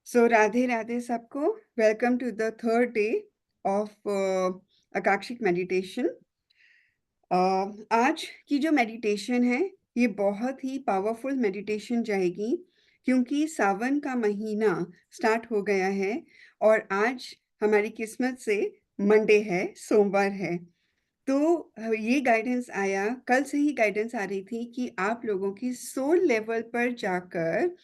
सो राधे राधे सबको। Welcome to the third day of akashic meditation. आज की जो मेडिटेशन है ये बहुत ही पावरफुल मेडिटेशन जाएगी, क्योंकि सावन का महीना स्टार्ट हो गया है और आज हमारी किस्मत से मंडे है, सोमवार है। तो ये गाइडेंस आया, कल से ही गाइडेंस आ रही थी कि आप लोगों की सोल लेवल पर जाकर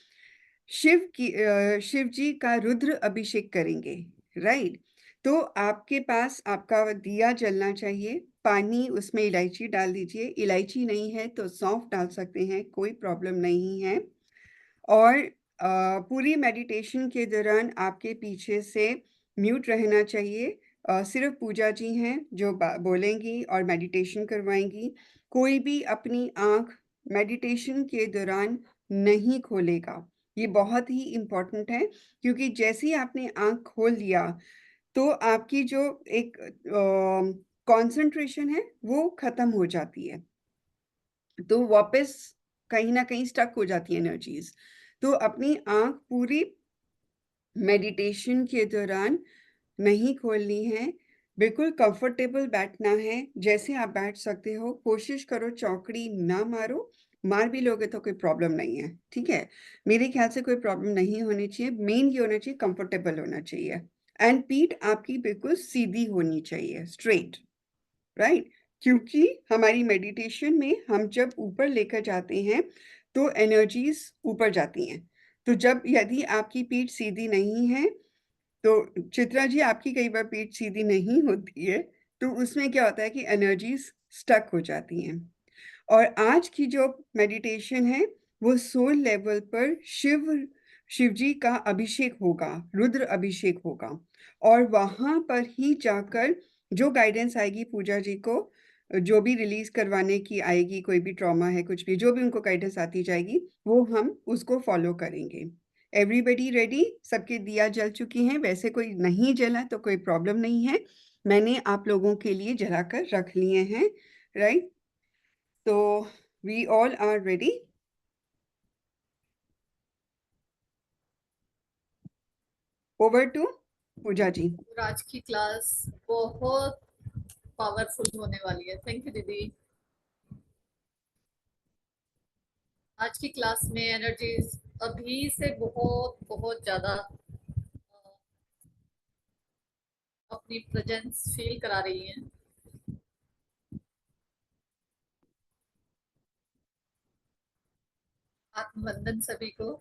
शिव जी का रुद्र अभिषेक करेंगे, राइट? तो आपके पास आपका दिया जलना चाहिए, पानी, उसमें इलायची डाल दीजिए। इलायची नहीं है तो सौंफ डाल सकते हैं, कोई प्रॉब्लम नहीं है। और पूरी मेडिटेशन के दौरान आपके पीछे से म्यूट रहना चाहिए। सिर्फ पूजा जी हैं जो बोलेंगी और मेडिटेशन करवाएंगी। कोई भी अपनी आंख मेडिटेशन के दौरान नहीं खोलेगा। ये बहुत ही इम्पोर्टेंट है, क्योंकि जैसे ही आपने आंख खोल लिया तो आपकी जो एक कंसंट्रेशन है वो खत्म हो जाती है, तो वापस कहीं ना कहीं स्टक हो जाती है एनर्जीज। तो अपनी आंख पूरी मेडिटेशन के दौरान नहीं खोलनी है। बिल्कुल कंफर्टेबल बैठना है, जैसे आप बैठ सकते हो। कोशिश करो चौकड़ी ना मारो, मार भी लोगे तो कोई प्रॉब्लम नहीं है, ठीक है? मेरे ख्याल से कोई प्रॉब्लम नहीं होनी चाहिए। मेन ये होना चाहिए, कंफर्टेबल होना चाहिए। एंड पीठ आपकी बिल्कुल सीधी होनी चाहिए, स्ट्रेट, राइट? क्योंकि हमारी मेडिटेशन में हम जब ऊपर लेकर जाते हैं तो एनर्जीज ऊपर जाती हैं। तो जब यदि आपकी पीठ सीधी नहीं है, तो चित्रा जी आपकी कई बार पीठ सीधी नहीं होती है, तो उसमें क्या होता है कि एनर्जीज स्टक हो जाती हैं। और आज की जो मेडिटेशन है वो सोल लेवल पर शिव जी का अभिषेक होगा, रुद्र अभिषेक होगा। और वहां पर ही जाकर जो गाइडेंस आएगी पूजा जी को, जो भी रिलीज करवाने की आएगी, कोई भी ट्रॉमा है, कुछ भी, जो भी उनको गाइडेंस आती जाएगी, वो हम उसको फॉलो करेंगे। Everybody ready? सबके दिया जल चुकी हैं? वैसे कोई नहीं जला तो कोई प्रॉब्लम नहीं है, मैंने आप लोगों के लिए जलाकर रख लिए हैं, राइट? तो we all are ready. Over to पूजा जी। और आज की क्लास बहुत पावरफुल होने वाली है। थैंक यू दीदी। आज की क्लास में एनर्जीज अभी से बहुत बहुत ज्यादा अपनी प्रेजेंस फील करा रही हैं। आत्मवंदन सभी को।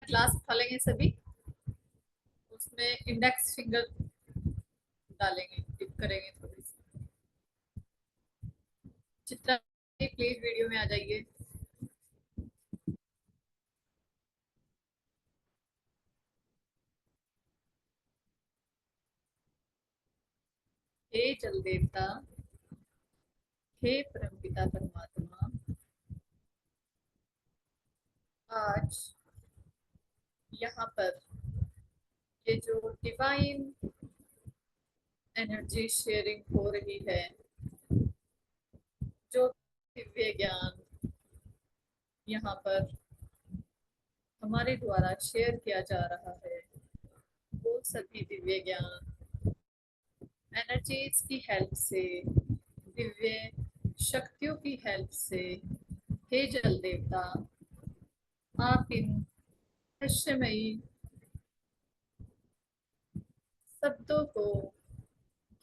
क्लास उठा लेंगे सभी, उसमें इंडेक्स फिंगर डालेंगे, टिप करेंगे थोड़ी सी। चित्रा प्लीज वीडियो में आ जाइए। हे जल देवता, हे परमपिता परमात्मा, आज यहाँ पर ये जो डिवाइन एनर्जी शेयरिंग हो रही है, जो दिव्य ज्ञान यहाँ पर हमारे द्वारा शेयर किया जा रहा है, वो सभी दिव्य ज्ञान एनर्जीज की हेल्प से, दिव्य शक्तियों की हेल्प से, हे जल देवता, आप इन रहस्यमयी शब्दों को,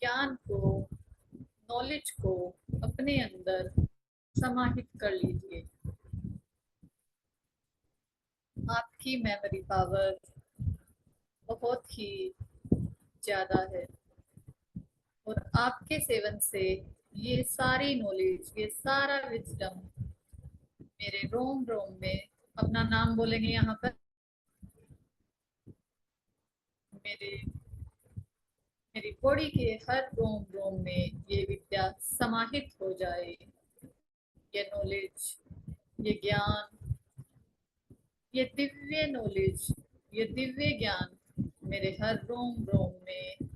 ज्ञान को, नॉलेज को अपने अंदर समाहित कर लीजिए। आपकी मेमोरी पावर बहुत ही ज्यादा है और आपके सेवन से ये सारी नॉलेज, ये सारा विजडम मेरे रोम रोम में, अपना नाम बोलेंगे यहाँ पर, मेरे मेरी बॉडी के हर रोम रोम में ये विद्या समाहित हो जाए। ये नॉलेज, ये ज्ञान, ये दिव्य नॉलेज, ये दिव्य ज्ञान मेरे हर रोम रोम में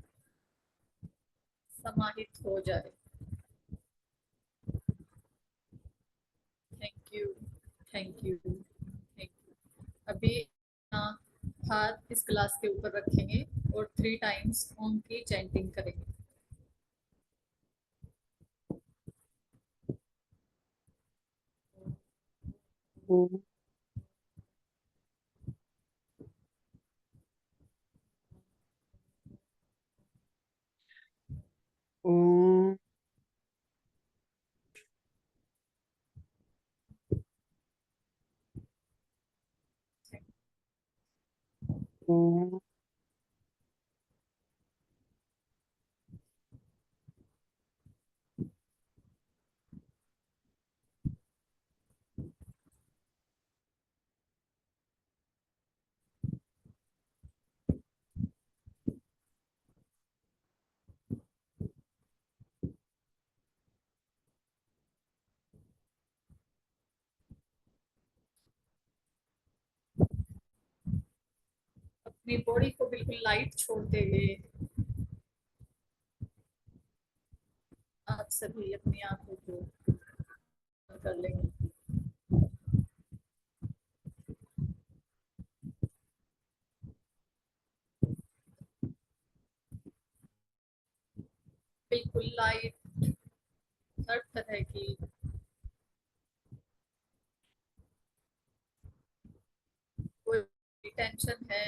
समाहित हो जाए। Thank you, thank you, thank you. अभी हाथ इस ग्लास के ऊपर रखेंगे और 3 टाइम्स ओम की चैंटिंग करेंगे। ओम ओम ओम अपनी बॉडी को बिल्कुल लाइट छोड़ते हुए आप सभी अपनी आंखों को बंद कर लेंगे। बिल्कुल लाइट, हर तरह की कोई टेंशन है,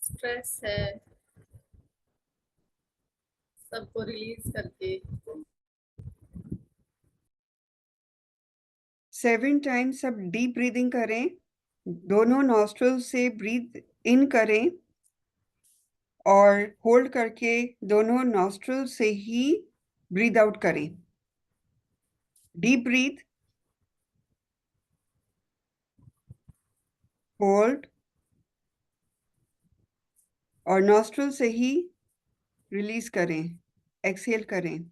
स्ट्रेस है, सबको रिलीज करके 7 टाइम्स सब डीप ब्रीदिंग करें। दोनों नॉस्ट्रल से ब्रीथ इन करें और होल्ड करके दोनों नॉस्ट्रल से ही ब्रीथ आउट करें। डीप ब्रीथ, होल्ड और नॉस्ट्रल से ही रिलीज करें, एक्सहेल करें।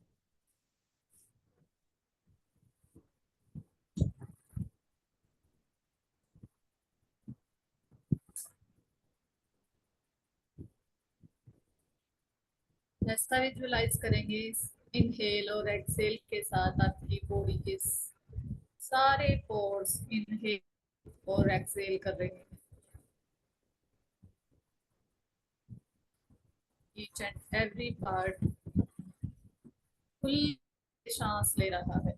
ऐसा विजुअलाइज करेंगे इनहेल और एक्सहेल के साथ आपकी बॉडी के सारे पोर्स इनहेल और एक्सहेल कर रहे हैं। ईच एंड एवरी पार्ट खुली सांस ले रहा है।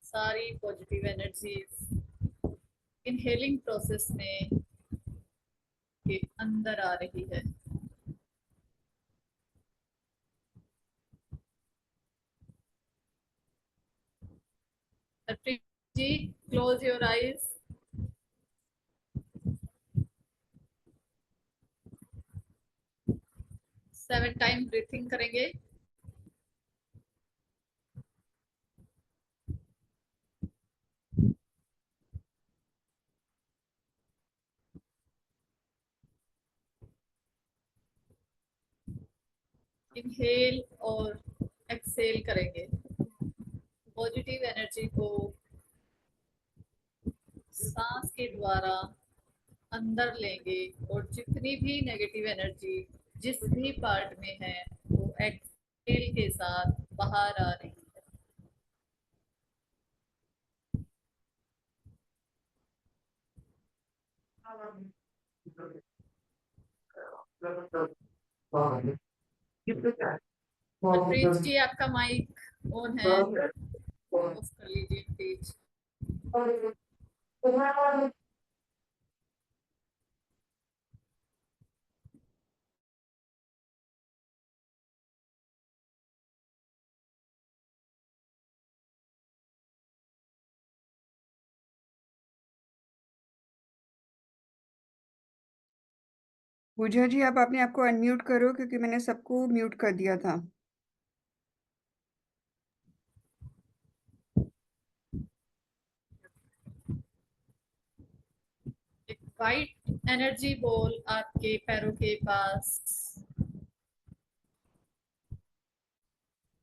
सारी पॉजिटिव एनर्जीज इनहेलिंग प्रोसेस में के अंदर आ रही है। Harpreet ji, close your eyes. 7 time breathing करेंगे। इनहेल और एक्सहेल करेंगे। पॉजिटिव एनर्जी को सांस के द्वारा अंदर लेंगे और जितनी भी नेगेटिव एनर्जी जिस भी पार्ट में है वो एक्सहेल के साथ बाहर आ रही है। हरप्रीत जी, आपका माइक ऑन है, ऑफ कर लीजिए प्लीज। पूजा जी, आप अपने आप को अनम्यूट करो क्योंकि मैंने सबको म्यूट कर दिया था। एक वाइट एनर्जी बॉल आपके पैरों के पास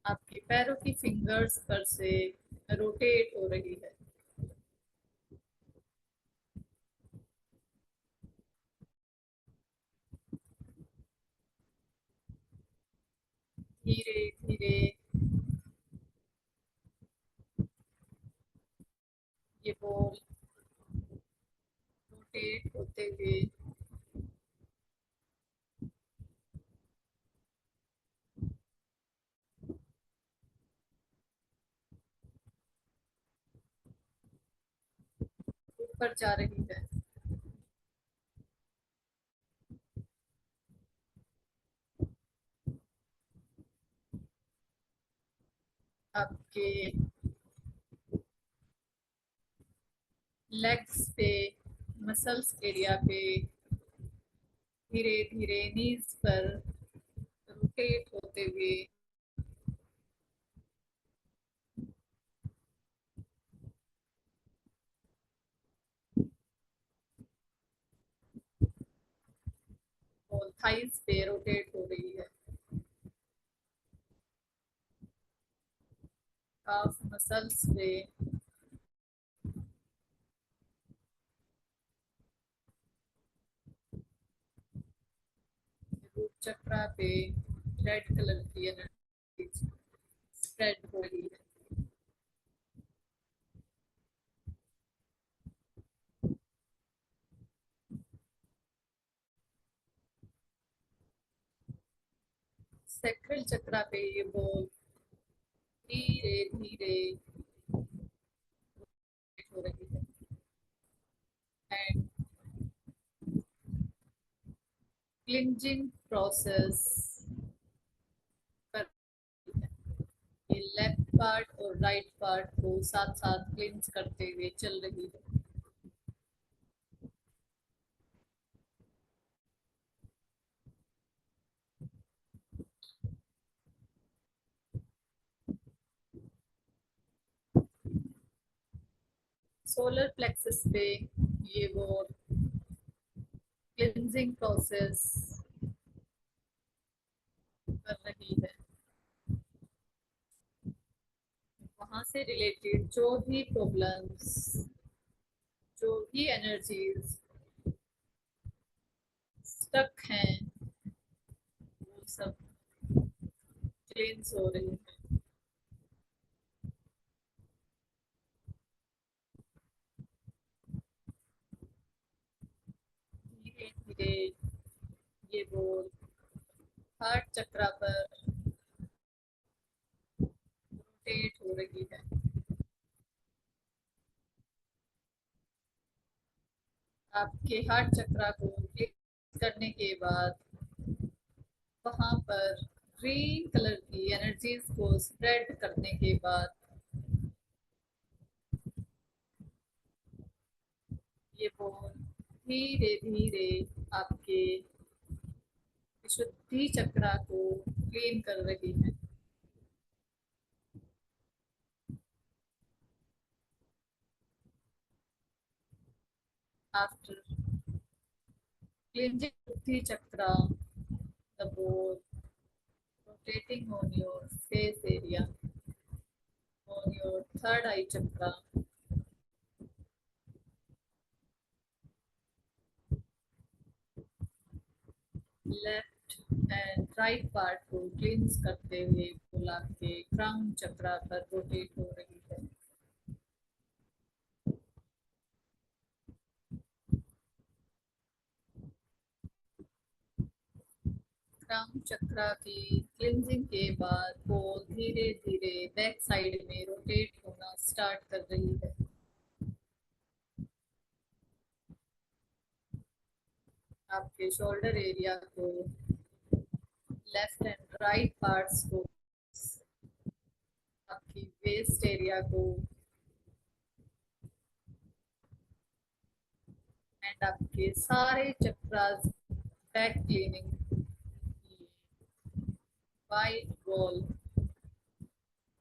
आपके पैरों की फिंगर्स पर से रोटेट हो रही है। धीरे धीरे ये बॉल रोटेट होते हुए ऊपर जा रही है। आपके लेग्स पे, मसल्स एरिया पे धीरे धीरे नीज पर रोटेट होते हुए और थाइस पे रोटेट हो रही है। काफ मसल्स पे रूट चक्रा पे रेड कलर की एनर्जी स्प्रेड हो रही है। सेक्रल चक्रा पे ये बॉल धीरे धीरे हो रही है एंड क्लिंजिंग प्रोसेस कर रही है। ये लेफ्ट पार्ट और राइट पार्ट को साथ साथ क्लिंज करते हुए चल रही है। सोलर प्लेक्सस पे ये वो क्लिंजिंग प्रोसेस कर रही है। वहां से रिलेटेड जो भी प्रॉब्लम्स, जो भी एनर्जीज स्टक हैं, वो सब क्लींस हो रही है। धीरे धीरे ये बोल हार्ट चक्रा पर रोटेट हो रही है। आपके हार्ट चक्रा को क्लिक करने के बाद वहां पर ग्रीन कलर की एनर्जीज को स्प्रेड करने के बाद ये बॉल धीरे धीरे आपके विशुद्धि चक्रा को क्लीन कर रही है। After cleansing Buddhi Chakra, the ball rotating on your face area, on your third eye chakra, left and right part को क्लींस करते हुए फूल आपके क्राउन चक्रा पर रोटेट हो रही है। क्राउन चक्रा की क्लींजिंग के बाद बॉल धीरे धीरे बैक साइड में रोटेट होना स्टार्ट कर रही है। आपके शोल्डर एरिया को, लेफ्ट एंड राइट पार्ट्स को, आपकी वेस्ट एरिया को एंड आपके सारे chakras back cleaning white ball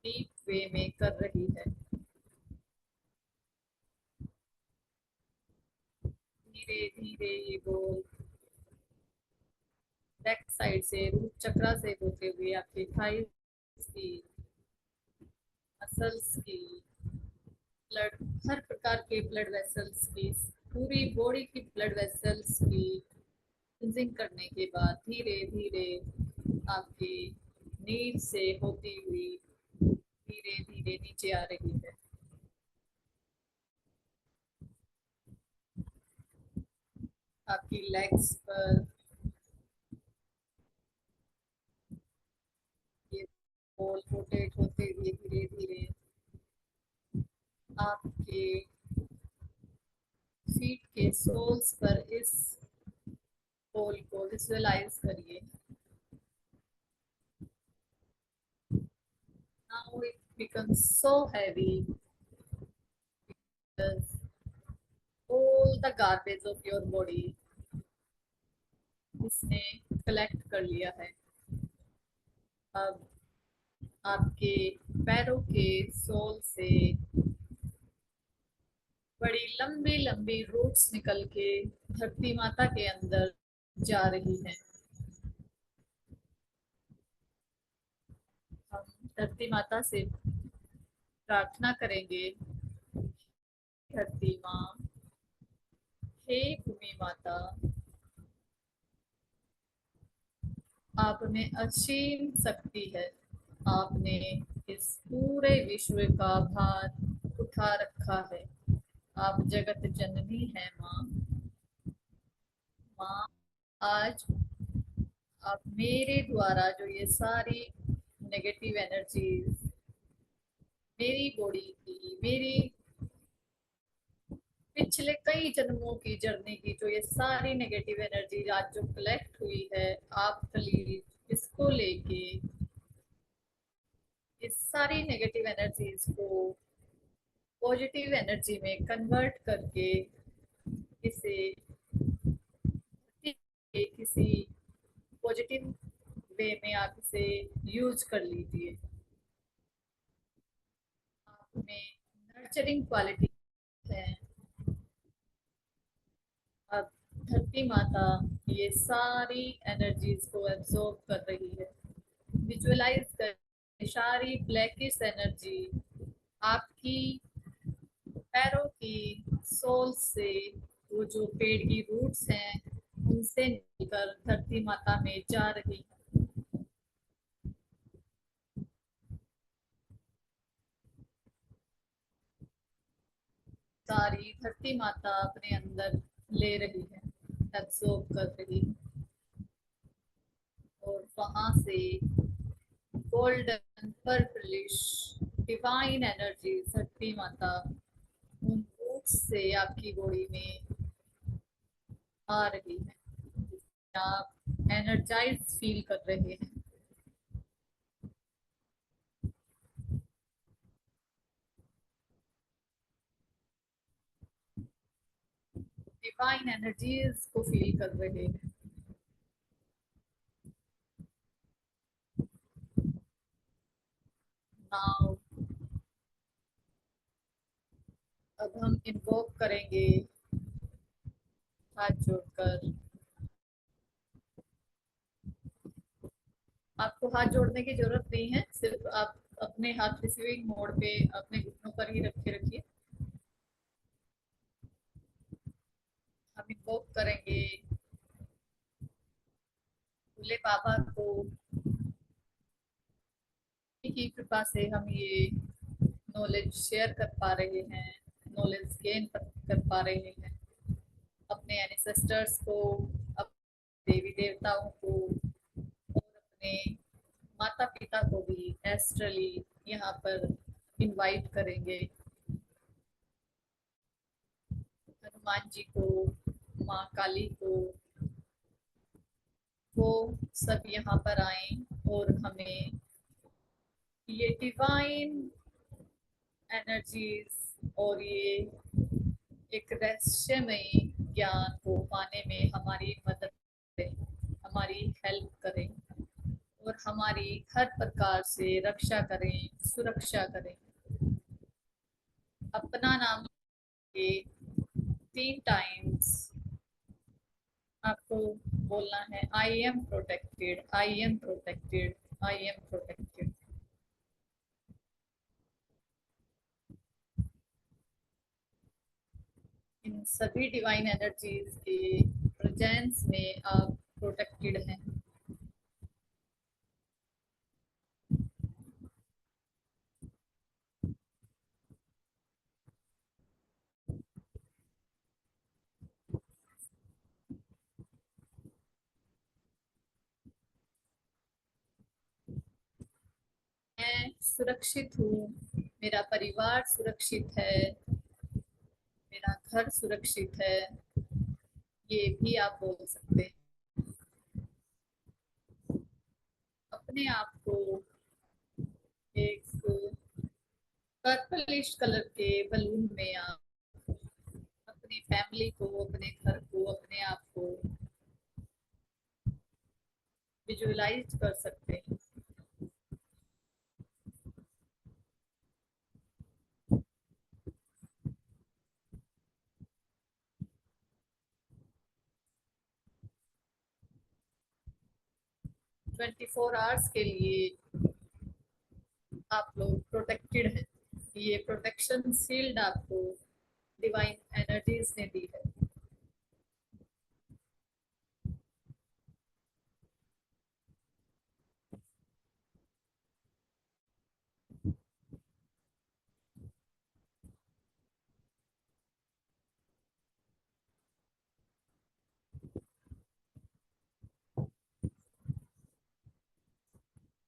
deep way में कर रही है। धीरे धीरे ये बॉल बैक साइड से रूट चक्रा से होते हुए आपके थाइस की, मसल्स की, ब्लड, हर प्रकार के ब्लड वेसल्स की, पूरी बॉडी की ब्लड वेसल्स की क्लींजिंग करने के बाद धीरे धीरे आपके नींद से होती हुई धीरे धीरे नीचे आ रही है। आपकी लेग्स पर ये बॉल रोटेट होते हुए धीरे धीरे आपके फीट के सोल्स पर इस बॉल को विजुअलाइज करिए। Now it becomes so heavy because all the garbage of your body इसने कलेक्ट कर लिया है। अब आपके पैरों के सोल से बड़ी लंबी लंबी रूट्स निकल के धरती माता के अंदर जा रही हैं। हम धरती माता से प्रार्थना करेंगे, धरती माँ, हे भूमि माता, आप में असीम शक्ति है। आपने इस पूरे विश्व का भार उठा रखा है। आप जगत जननी है माँ। माँ, आज आप मेरे द्वारा जो ये सारी नेगेटिव एनर्जीज मेरी बॉडी की, मेरी पिछले कई जन्मों की जर्नी की जो ये सारी नेगेटिव एनर्जी आज जो कलेक्ट हुई है, आप प्लीज इसको लेके इस सारी नेगेटिव एनर्जीज को पॉजिटिव एनर्जी में कन्वर्ट करके इसे किसी पॉजिटिव वे में आप इसे यूज कर लीजिए। आप में नर्चरिंग क्वालिटी है। अब धरती माता ये सारी एनर्जीज को एब्जॉर्ब कर रही है। विजुअलाइज कर सारी ब्लैकिश एनर्जी आपकी पैरों की सोल से, वो जो पेड़ की रूट्स हैं उनसे निकलकर धरती माता में जा रही है। सारी धरती माता अपने अंदर ले रही है, एब्जॉर्ब कर रही है। और वहां से गोल्डन पर्पलिश डिवाइन एनर्जी धरती माता उन रूट्स से आपकी बॉडी में आ रही है। आप एनर्जाइज फील कर रहे हैं। डिवाइन एनर्जीज को फील कर रहे हैं। नाउ अब हम इन्वोक करेंगे हाथ जोड़कर। आपको हाथ जोड़ने की जरूरत नहीं है, सिर्फ आप अपने हाथ रिसीविंग मोड पे अपने घुटनों पर ही रखे रखिए। हम इन्वोक करेंगे भोले बाबा को। की कृपा से हम ये नॉलेज शेयर कर पा रहे हैं, नॉलेज गेन कर पा रहे हैं। अपने एनिसेस्टर्स को, अपने देवी देवताओं को और अपने माता पिता को भी एस्ट्रली यहाँ पर इनवाइट करेंगे। हनुमान जी को, माँ काली को, वो सब यहाँ पर आए और हमें ये डिवाइन एनर्जीज और ये एक रहस्यमय ज्ञान को पाने में हमारी मदद करें, हमारी हेल्प करें और हमारी हर प्रकार से रक्षा करें, सुरक्षा करें। अपना नाम के 3 टाइम्स आपको बोलना है, I am protected, I am protected, I am protected. इन सभी डिवाइन एनर्जीज के प्रेजेंस में आप प्रोटेक्टेड हैं। सुरक्षित हूँ, मेरा परिवार सुरक्षित है, मेरा घर सुरक्षित है, ये भी आप बोल सकते हैं। अपने आप को एक पर्पलिश कलर के बलून में आप अपनी फैमिली को, अपने घर को, अपने आप को विजुअलाइज कर सकते हैं। ट्वेंटी फोर आवर्स के लिए आप लोग प्रोटेक्टेड हैं। ये प्रोटेक्शन शील्ड आपको डिवाइन एनर्जीज ने दी है।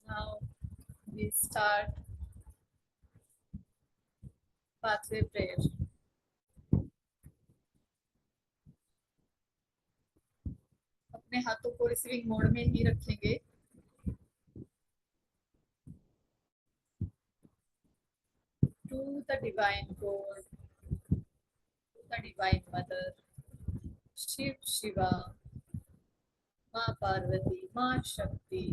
Now we start pathway prayer. अपने हाथों को रिसीविंग मोड में ही रखेंगे। To the divine God, to the divine mother, Shiv Shiva, माँ पार्वती, माँ शक्ति,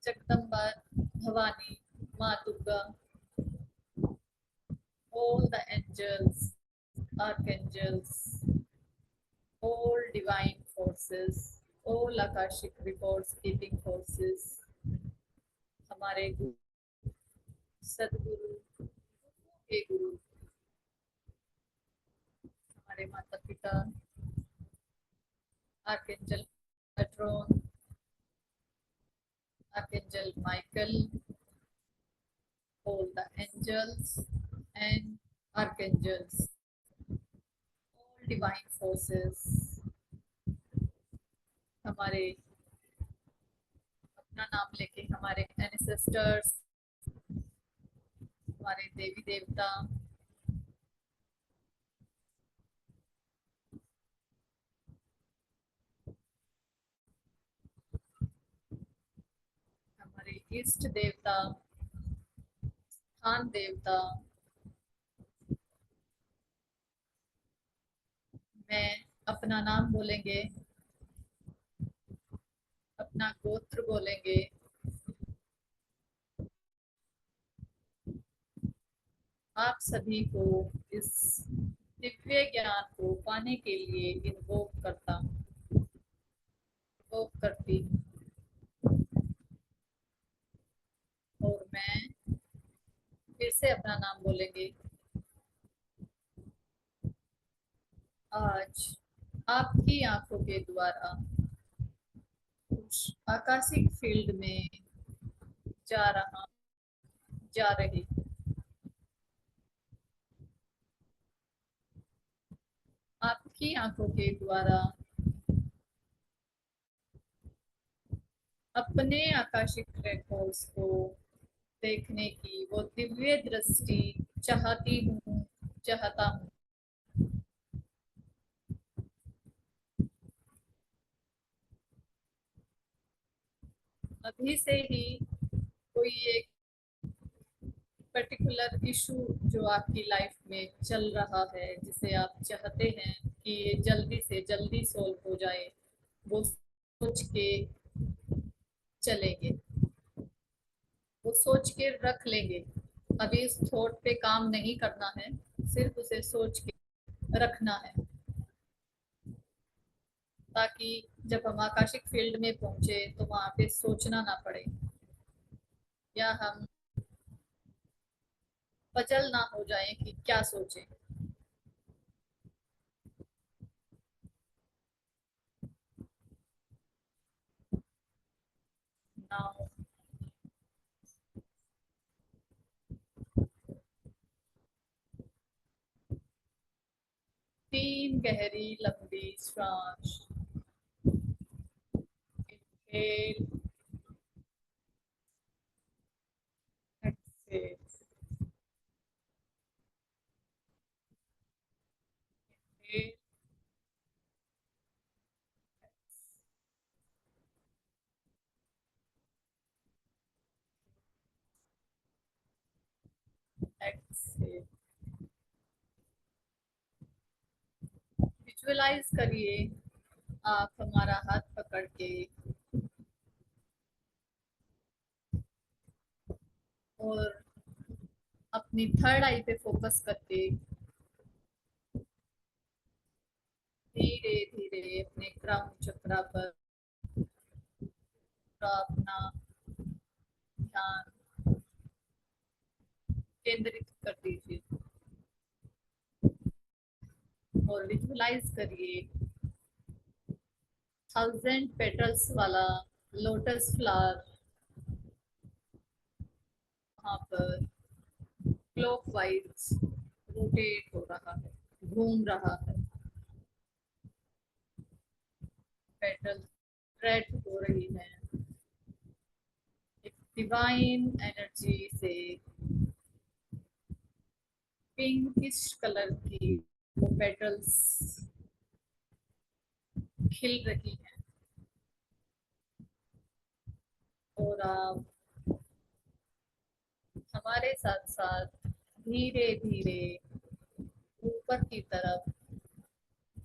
जगदम्बा भवानी, माँ Durga, all the angels, archangels, all divine forces, all akashic records keeping forces, हमारे सदगुरु के गुरु, हमारे माता पिता, archangel Patreon, archangel Michael, all the angels and archangels, all divine forces, हमारे अपना नाम लेके हमारे एंसेस्टर्स, हमारे देवी देवता, हमारे इष्ट देवता, स्थान देवता, मैं अपना नाम बोलेंगे, अपना गोत्र बोलेंगे, आप सभी को इस दिव्य ज्ञान को पाने के लिए इन्वोक करता हूँ, इन्वोक करती हूँ। और मैं फिर से अपना नाम बोलेंगे। आज आपकी आंखों के द्वारा कुछ आकाशिक फील्ड में जा रहा, जा रही, आपकी आंखों के द्वारा अपने आकाशिक रिकॉर्ड्स को देखने की वो दिव्य दृष्टि चाहती हूँ, चाहता हूँ। अभी से ही कोई एक पर्टिकुलर इशू जो आपकी लाइफ में चल रहा है, जिसे आप चाहते हैं कि ये जल्दी से जल्दी सॉल्व हो जाए, वो सोच के चलेंगे, वो सोच के रख लेंगे। अभी इस थॉट पे काम नहीं करना है, सिर्फ उसे सोच के रखना है, ताकि जब हम आकाशिक फील्ड में पहुंचे तो वहां पे सोचना ना पड़े, या हम पजल ना हो जाए कि क्या सोचें। नाउ 3 गहरी लंबी सांस। Inhale, exhale, Excel. विजुअलाइज करिए आप हमारा हाथ पकड़ के और अपनी थर्ड आई पे फोकस करके धीरे धीरे अपने क्राउन चक्रा पर अपना ध्यान केंद्रित कर दीजिए और विजुअलाइज करिए 1000 पेटल्स वाला लोटस फ्लावर वहां पर क्लॉकवाइज रोटेट हो रहा है, घूम रहा है। पेटल स्प्रेड हो रही है एक डिवाइन एनर्जी से। पिंकिश कलर की वो पेटल्स खिल रही हैं और आप हमारे साथ साथ धीरे धीरे ऊपर की तरफ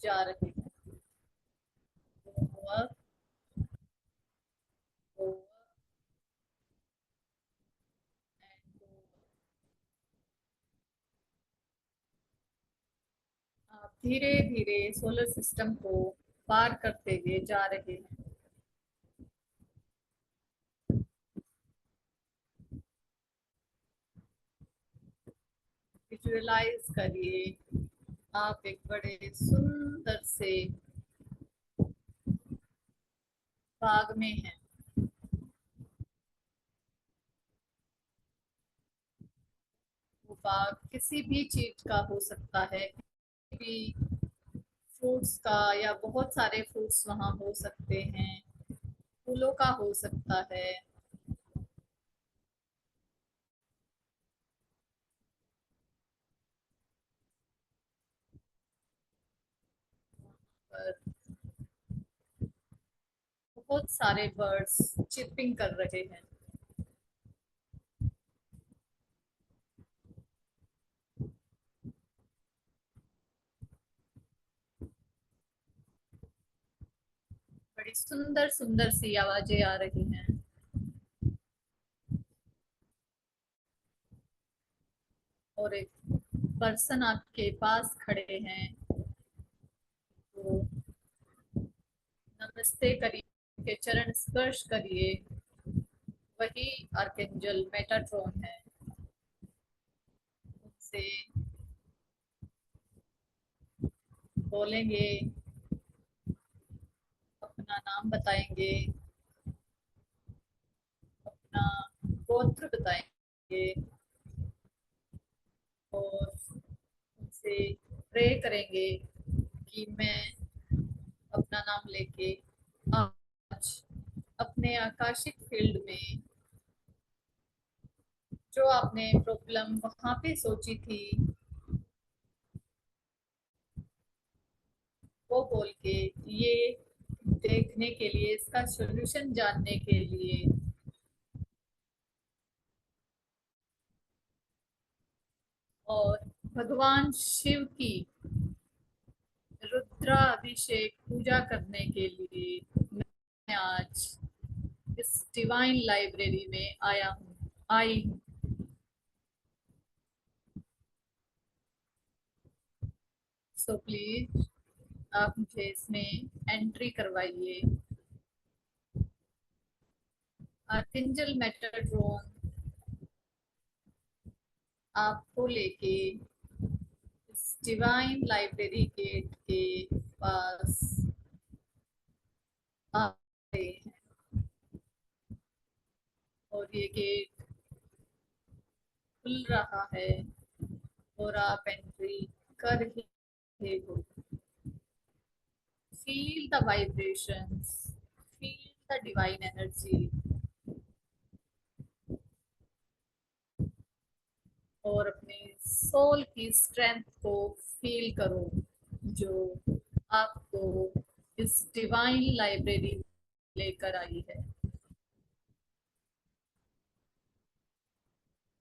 जा रहे हैं। Over, over and over। आप धीरे धीरे सोलर सिस्टम को पार करते हुए जा रहे हैं। विजुअलाइज करिए आप एक बड़े सुंदर से बाग में हैं। वो बाग किसी भी चीज का हो सकता है, किसी भी फ्रूट्स का, या बहुत सारे फ्रूट्स वहां हो सकते हैं, फूलों का हो सकता है। पर बहुत सारे बर्ड्स चिपिंग कर रहे हैं। बड़ी सुंदर सुंदर सी आवाजें आ रही हैं। और एक पर्सन आपके पास खड़े हैं, तो नमस्ते करिए, चरण स्पर्श करिए। वही आर्केंजल मेटाट्रॉन है। उनसे बोलेंगे, अपना नाम बताएंगे, अपना गोत्र बताएंगे और उनसे प्रे करेंगे कि मैं अपना नाम लेके आज अपने आकाशिक फील्ड में जो आपने प्रॉब्लम वहां पे सोची थी वो बोल के, ये देखने के लिए, इसका सॉल्यूशन जानने के लिए और भगवान शिव की रुद्राभिषेक पूजा करने के लिए मैं आज इस डिवाइन लाइब्रेरी में आई हूँ। सो प्लीज आप मुझे इसमें एंट्री करवाइए। आर्कएंजल मेटाट्रॉन आपको लेके इस डिवाइन लाइब्रेरी गेट के पास आ रहे हैं और ये गेट खुल रहा है और आप एंट्री कर ही हो। Feel the vibrations, feel the divine energy और अपनी सोल की स्ट्रेंथ को फील करो जो आपको इस डिवाइन लाइब्रेरी लेकर आई है।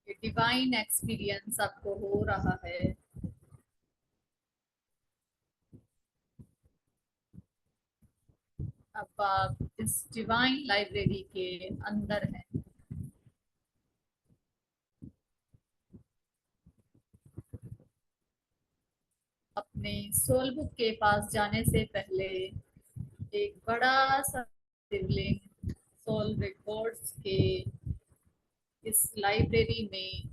ये डिवाइन एक्सपीरियंस आपको हो रहा है। अब आप इस डिवाइन लाइब्रेरी के अंदर हैं। अपने सोल बुक के पास जाने से पहले एक बड़ा सा शिवलिंग सोल रिकॉर्ड्स के इस लाइब्रेरी में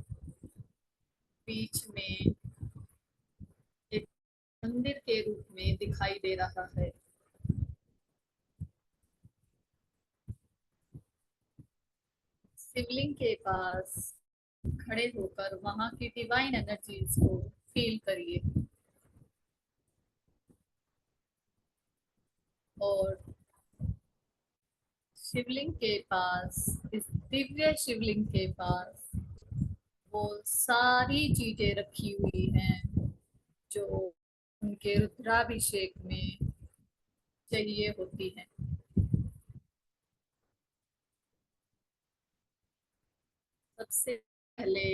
बीच में एक मंदिर के रूप में दिखाई दे रहा है। शिवलिंग के पास खड़े होकर वहां की डिवाइन एनर्जीज को फील करिए और शिवलिंग के पास, इस दिव्य शिवलिंग के पास वो सारी चीजें रखी हुई हैं जो उनके रुद्राभिषेक में चाहिए होती हैं। सबसे पहले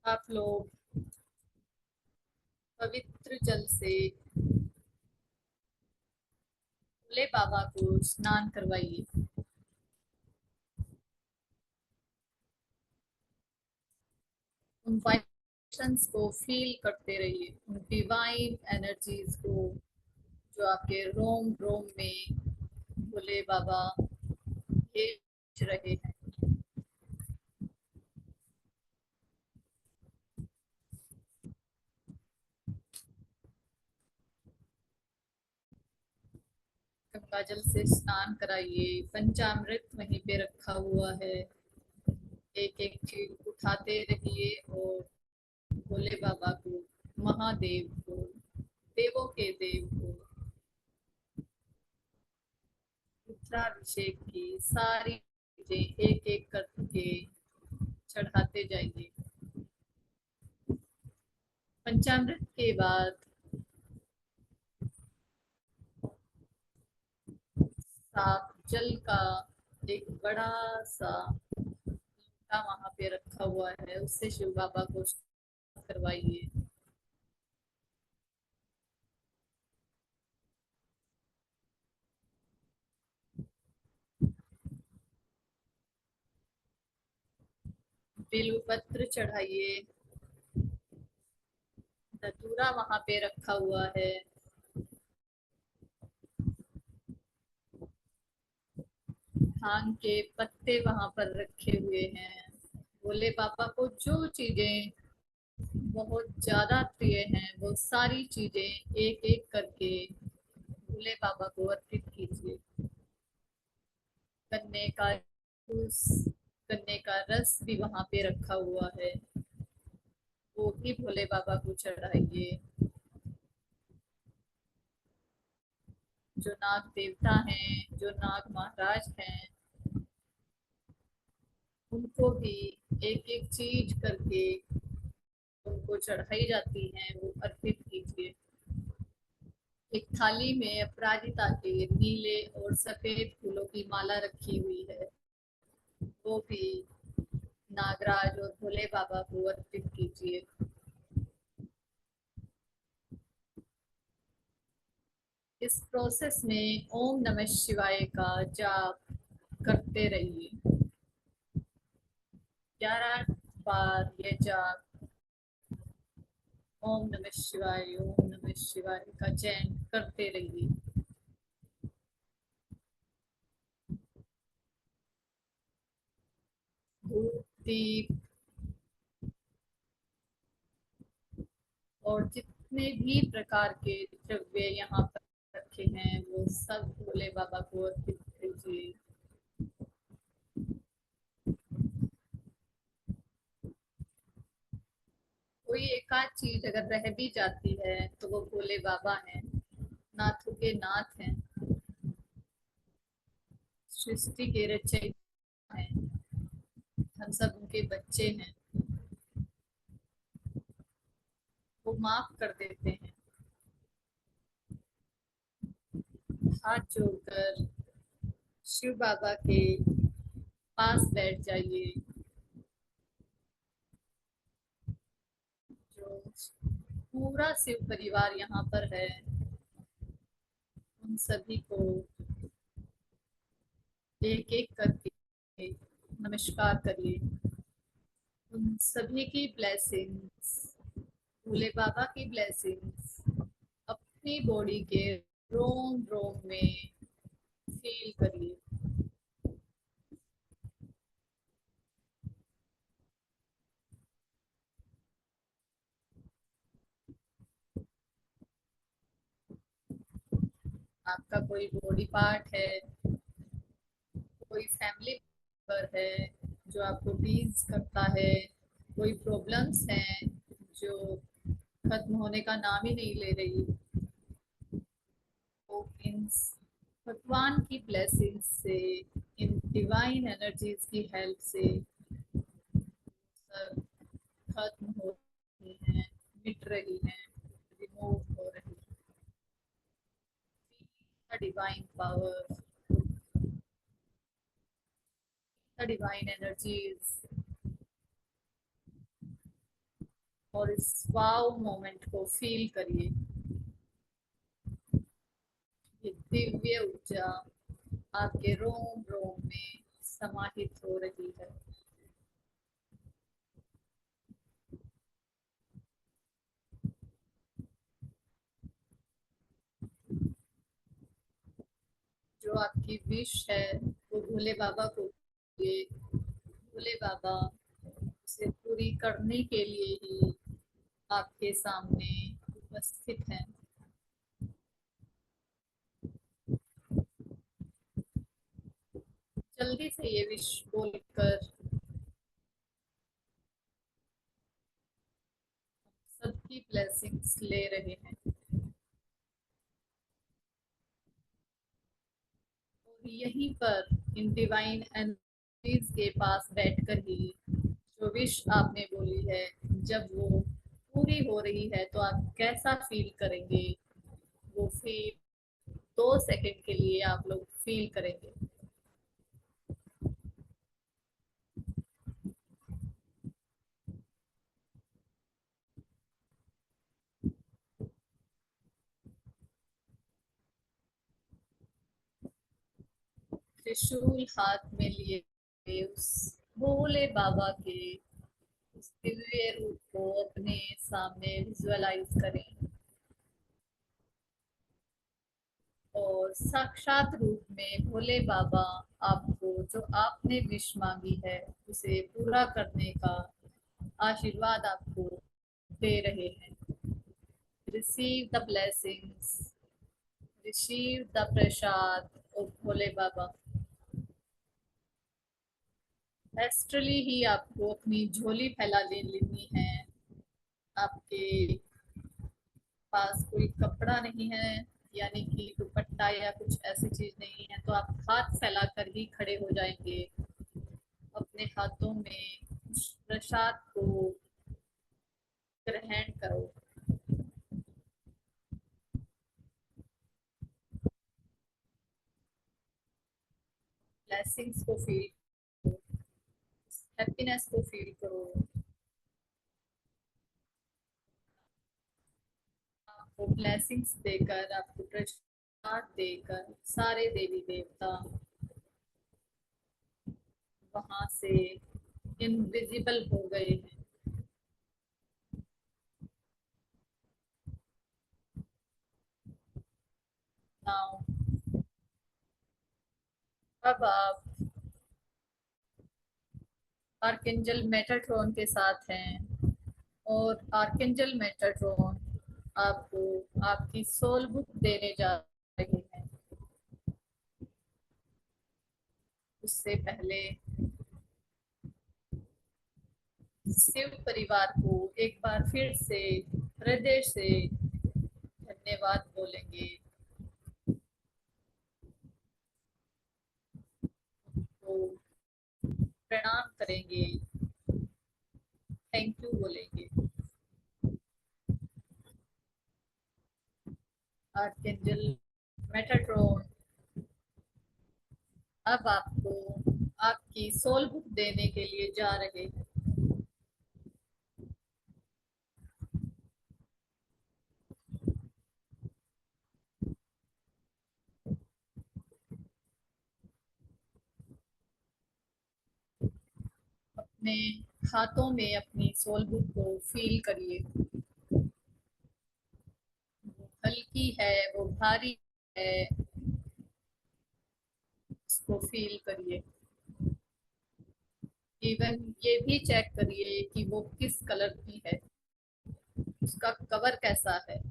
आप लोग पवित्र जल से भोले बाबा को स्नान करवाइए। उन वाइब्रेशंस को फील करते रहिए, उन डिवाइन एनर्जीज को जो आपके रोम रोम में भोले बाबा भेज रहे हैं। गंगा जल से स्नान कराइए। पंचामृत वहीं पे रखा हुआ है। एक एक चीज उठाते रहिए और भोले बाबा को, महादेव को, देवों के देव को रुद्राभिषेक की सारी चीजें एक एक करके चढ़ाते जाइए। पंचामृत के बाद साफ जल का एक बड़ा सा लोटा वहां पे रखा हुआ है, उससे शिव बाबा को स्नान करवाइए। बेलपत्र चढ़ाइए। धतूरा वहां पे रखा हुआ है। भांग के पत्ते वहां पर रखे हुए हैं। भोले बाबा को जो चीजें बहुत ज्यादा प्रिय हैं वो सारी चीजें एक एक करके भोले बाबा को अर्पित कीजिए। गन्ने का जूस, गन्ने का रस भी वहां पे रखा हुआ है, वो भी भोले बाबा को चढ़ाइए। जो नाग देवता हैं, जो नाग महाराज हैं, उनको भी एक एक चीज करके उनको चढ़ाई जाती हैं, वो अर्पित कीजिए। एक थाली में अपराजिता के नीले और सफेद फूलों की माला रखी हुई है, वो भी नागराज और भोले बाबा को अर्पित कीजिए। इस प्रोसेस में ओम नमः शिवाय का जाप करते रहिए। 11 बार ये जाप ओम नमः शिवाय का चयन करते रहिए। धूप, दीप और जितने भी प्रकार के द्रव्य यहाँ पर रखे हैं वो सब भोले बाबा को अर्पित कीजिए। कोई एक आध चीज अगर रह भी जाती है तो वो भोले बाबा हैं, नाथों के नाथ हैं, सृष्टि के रचयिता हैं, हम सब उनके बच्चे हैं, वो माफ कर देते हैं। हाथ जोड़कर शिव बाबा के पास बैठ जाइए। जो पूरा शिव परिवार यहाँ पर है, उन सभी को एक एक करके नमस्कार करिए। उन सभी की ब्लेसिंग्स, भोले बाबा की ब्लेसिंग्स अपनी बॉडी के रोम रोम में फील करिए। आपका कोई बॉडी पार्ट है, कोई फैमिली मेंबर है जो आपको टीज करता है, कोई प्रॉब्लम्स हैं जो खत्म होने का नाम ही नहीं ले रही, तो इन भगवान की ब्लेसिंग्स से, इन डिवाइन एनर्जीज की हेल्प से सब खत्म हो रही हैं, मिट रही हैं, रिमूव हो रही है। डिवाइन पावर, डिवाइन एनर्जीज, और इस वाव मोमेंट को फील करिए। ये दिव्य ऊर्जा आपके रोम रोम में समाहित हो रही है। जो आपकी विश है वो भोले बाबा को ये भोले बाबा उसे पूरी करने के लिए ही आपके सामने उपस्थित हैं। जल्दी से ये विश बोलकर सबकी ब्लेसिंग्स ले रहे हैं। और यहीं पर इन डिवाइन एनर्जीज के पास बैठकर ही जो विश आपने बोली है, जब वो पूरी हो रही है तो आप कैसा फील करेंगे, वो फील 2 सेकंड के लिए आप लोग फील करेंगे। त्रिशूल हाथ में लिए उस भोले बाबा के उस दिव्य रूप को अपने सामने विजुअलाइज करें, और साक्षात रूप में भोले बाबा आपको जो आपने विश मांगी है उसे पूरा करने का आशीर्वाद आपको दे रहे हैं। Receive the blessings, receive the prasad of Bhole Baba. Astrally ही आपको अपनी झोली फैला ले लेनी है। आपके पास कोई कपड़ा नहीं है, यानी कि दुपट्टा या कुछ ऐसी चीज नहीं है, तो आप हाथ फैलाकर ही खड़े हो जाएंगे। अपने हाथों में प्रसाद को ग्रहण करो। ब्लेसिंग्स को फील करो, हैप्पीनेस को फील करो। आपको ब्लेसिंग्स देकर, आपको प्रसाद देकर सारे देवी देवता वहां से इनविजिबल हो गए हैं। नाउ अब आप आर्केंजल मेटाट्रॉन के साथ हैं, और आर्केंजल मेटाट्रॉन आपको आपकी सोल बुक देने जा रहे हैं। उससे पहले शिव परिवार को एक बार फिर से हृदय से धन्यवाद बोलेंगे, तो प्रणाम करेंगे, थैंक यू बोलेंगे। आर्केंजल मेटाट्रॉन अब आपको आपकी की सोल बुक देने के लिए जा रहे हैं। अपने हाथों में अपनी सोल बुक को फील करिए। वो हल्की है, वो भारी है, इसको फील करिए। इवन ये भी चेक करिए कि वो किस कलर की है, उसका कवर कैसा है।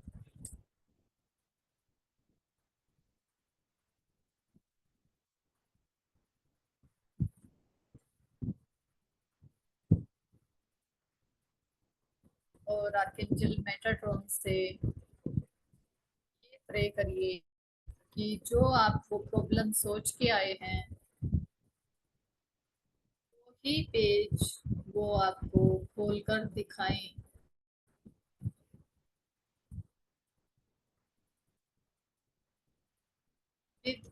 और आर्कएंजल मेटाट्रॉन से ये प्रे करिए कि जो आप वो प्रॉब्लम सोच के आए हैं, वही पेज वो आपको खोलकर दिखाएं विद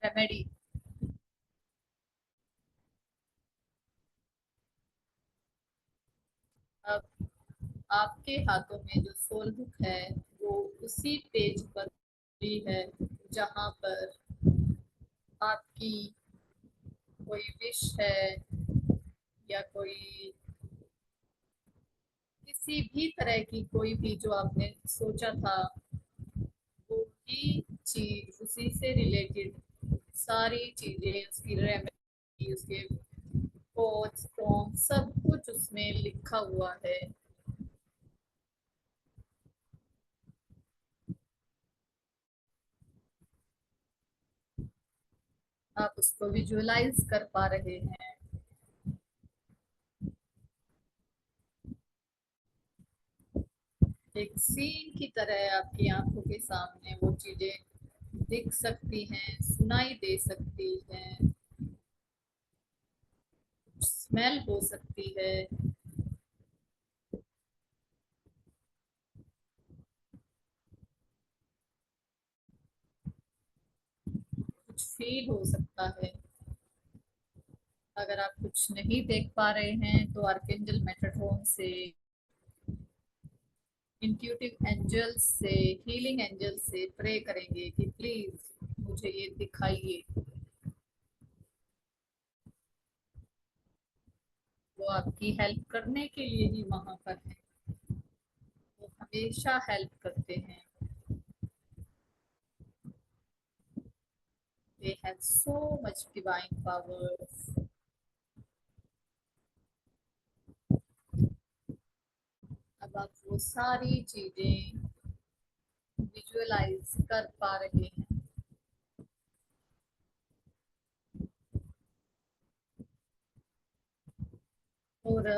रेमेडी। अब आपके हाथों में जो सोल बुक है वो उसी पेज पर भी है जहां पर आपकी कोई विश है या कोई किसी भी तरह की कोई भी जो आपने सोचा था, वो ही चीज उसी से रिलेटेड सारी चीजें, उसकी रेमेडी, उसके कोट्स फॉर्म सब कुछ उसमें लिखा हुआ है। आप उसको विजुअलाइज कर पा रहे हैं। एक सीन की तरह आपकी आंखों के सामने वो चीजें दिख सकती हैं, सुनाई दे सकती हैं, स्मेल हो सकती है, कुछ फील हो सकता है। अगर आप कुछ नहीं देख पा रहे हैं तो आर्केंजल मेटाट्रॉन से, इंट्यूटिव एंजल्स से, हीलिंग एंजल्स से प्रे करेंगे कि प्लीज मुझे ये दिखाइए। वो आपकी हेल्प करने के लिए ही वहां पर है। वो हमेशा हेल्प करते हैं। They have so much divine powers. अब आप वो सारी चीजें विजुअलाइज कर पा रहे हैं। और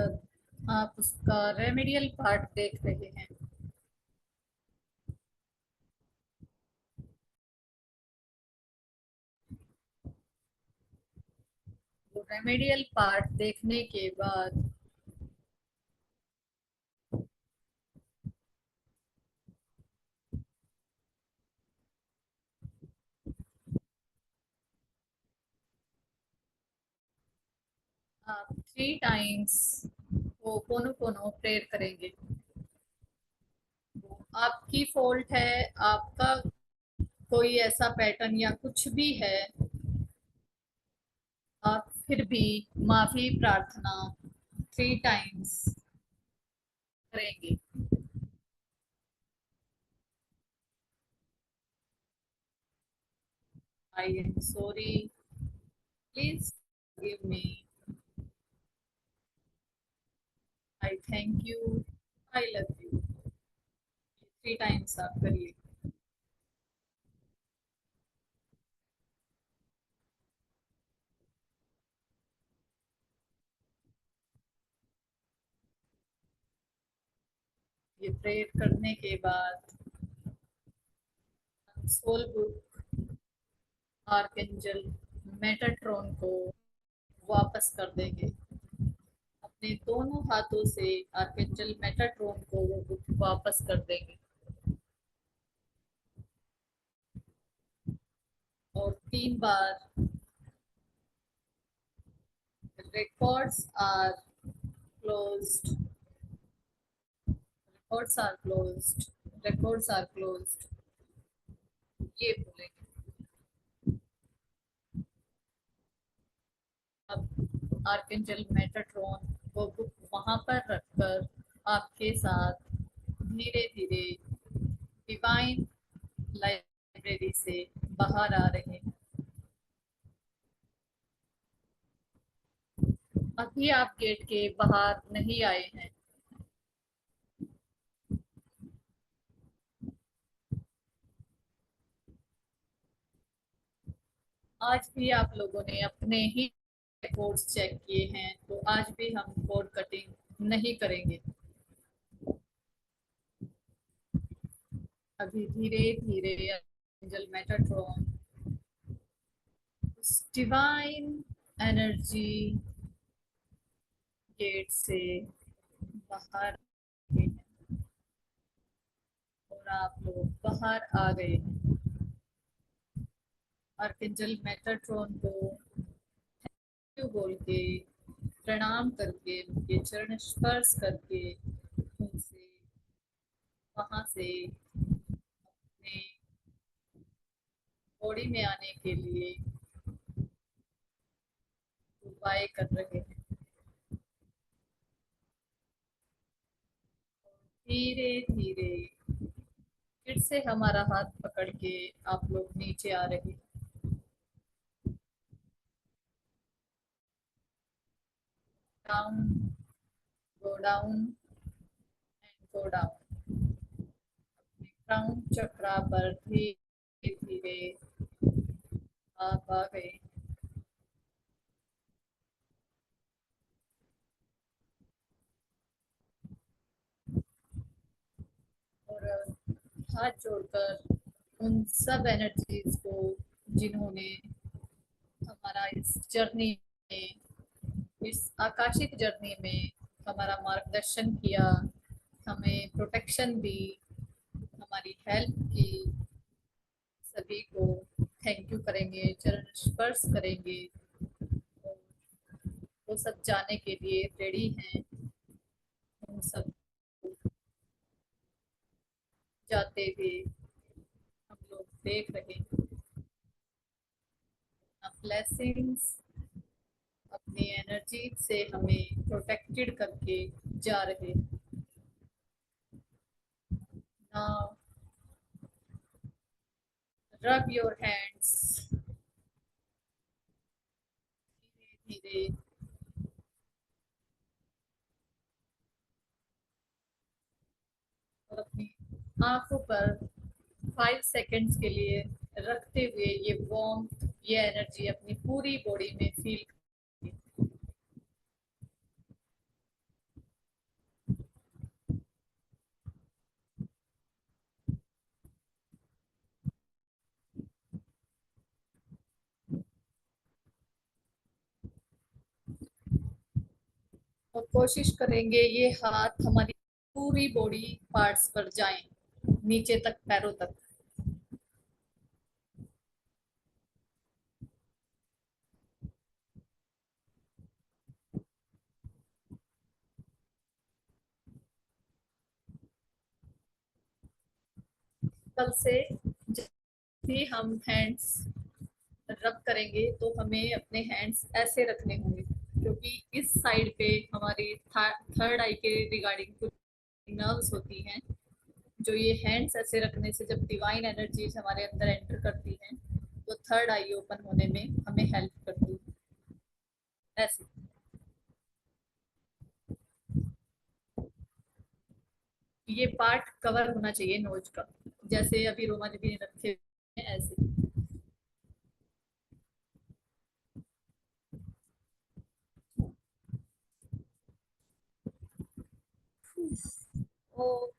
आप उसका रेमेडियल पार्ट देख रहे हैं। वो रेमेडियल पार्ट देखने के बाद आप 3 टाइम्स वो कोनो कोनो प्रेयर करेंगे। वो आपकी फॉल्ट है, आपका कोई ऐसा पैटर्न या कुछ भी है, आप फिर भी माफी प्रार्थना 3 टाइम्स करेंगे। आई am sorry, please give me, I thank you, I love you. 3 times आप करिए। ये प्रेयर करने के बाद सोल बुक आर्कएंजल मेटाट्रॉन को वापस कर देंगे। अपने दोनों हाथों से आर्कएंजल मेटाट्रॉन को वो बुक वापस कर देंगे। और 3 बार records are closed, records are closed, records are closed, ये बोलेंगे। अब आर्कएंजल मेटाट्रॉन वो बुक वहां पर रखकर आपके साथ धीरे धीरे डिवाइन लाइब्रेरी से बाहर आ रहे हैं। अभी आप गेट के बाहर नहीं आए हैं। आज भी आप लोगों ने अपने ही कोड्स चेक किए हैं, तो आज भी हम कोड कटिंग नहीं करेंगे। अभी धीरे धीरे angel Metatron divine energy get से बाहर हैं और आप लोग बाहर आ गए हैं। आर्कएंजल मेटाट्रॉन को थैंक यू बोल के, प्रणाम करके, उनके चरण स्पर्श करके उनसे वहां से अपने बॉडी में आने के लिए उपाय कर रहे हैं। धीरे धीरे फिर से हमारा हाथ पकड़ के आप लोग नीचे आ रहे हैं। Down, go down and go down. Crown chakra पर धीरे धीरे आप आ गए। और हाथ जोड़कर उन सब एनर्जीज को जिन्होंने हमारा इस जर्नी में, इस आकाशिक जर्नी में हमारा मार्गदर्शन किया, हमें प्रोटेक्शन दी, हमारी हेल्प की, सभी को थैंक यू करेंगे, चरण स्पर्श करेंगे। वो सब जाने के लिए रेडी हैं। उन सब जाते हुए हम लोग देख रहे हैं। ब्लेसिंग्स अपनी एनर्जी से हमें प्रोटेक्टेड करके जा रहे हैं। Now rub your hands धीरे धीरे और अपनी आंखों पर 5 सेकंड्स के लिए रखते हुए ये वार्मथ, ये एनर्जी अपनी पूरी बॉडी में फील। और कोशिश करेंगे ये हाथ हमारी पूरी बॉडी पार्ट्स पर जाएं, नीचे तक, पैरों तक। कल से जब भी हम हैंड्स रब करेंगे तो हमें अपने हैंड्स ऐसे रखने होंगे, क्योंकि इस साइड पे हमारी थर्ड आई के रिगार्डिंग कुछ नर्व्स होती हैं, जो ये हैंड्स ऐसे रखने से जब डिवाइन एनर्जीज हमारे अंदर एंटर करती हैं तो थर्ड आई ओपन होने में हमें हेल्प करती है। ऐसे ये पार्ट कवर होना चाहिए नोज का, जैसे अभी रोमा दीदी ने रखे हैं ऐसे। ओ,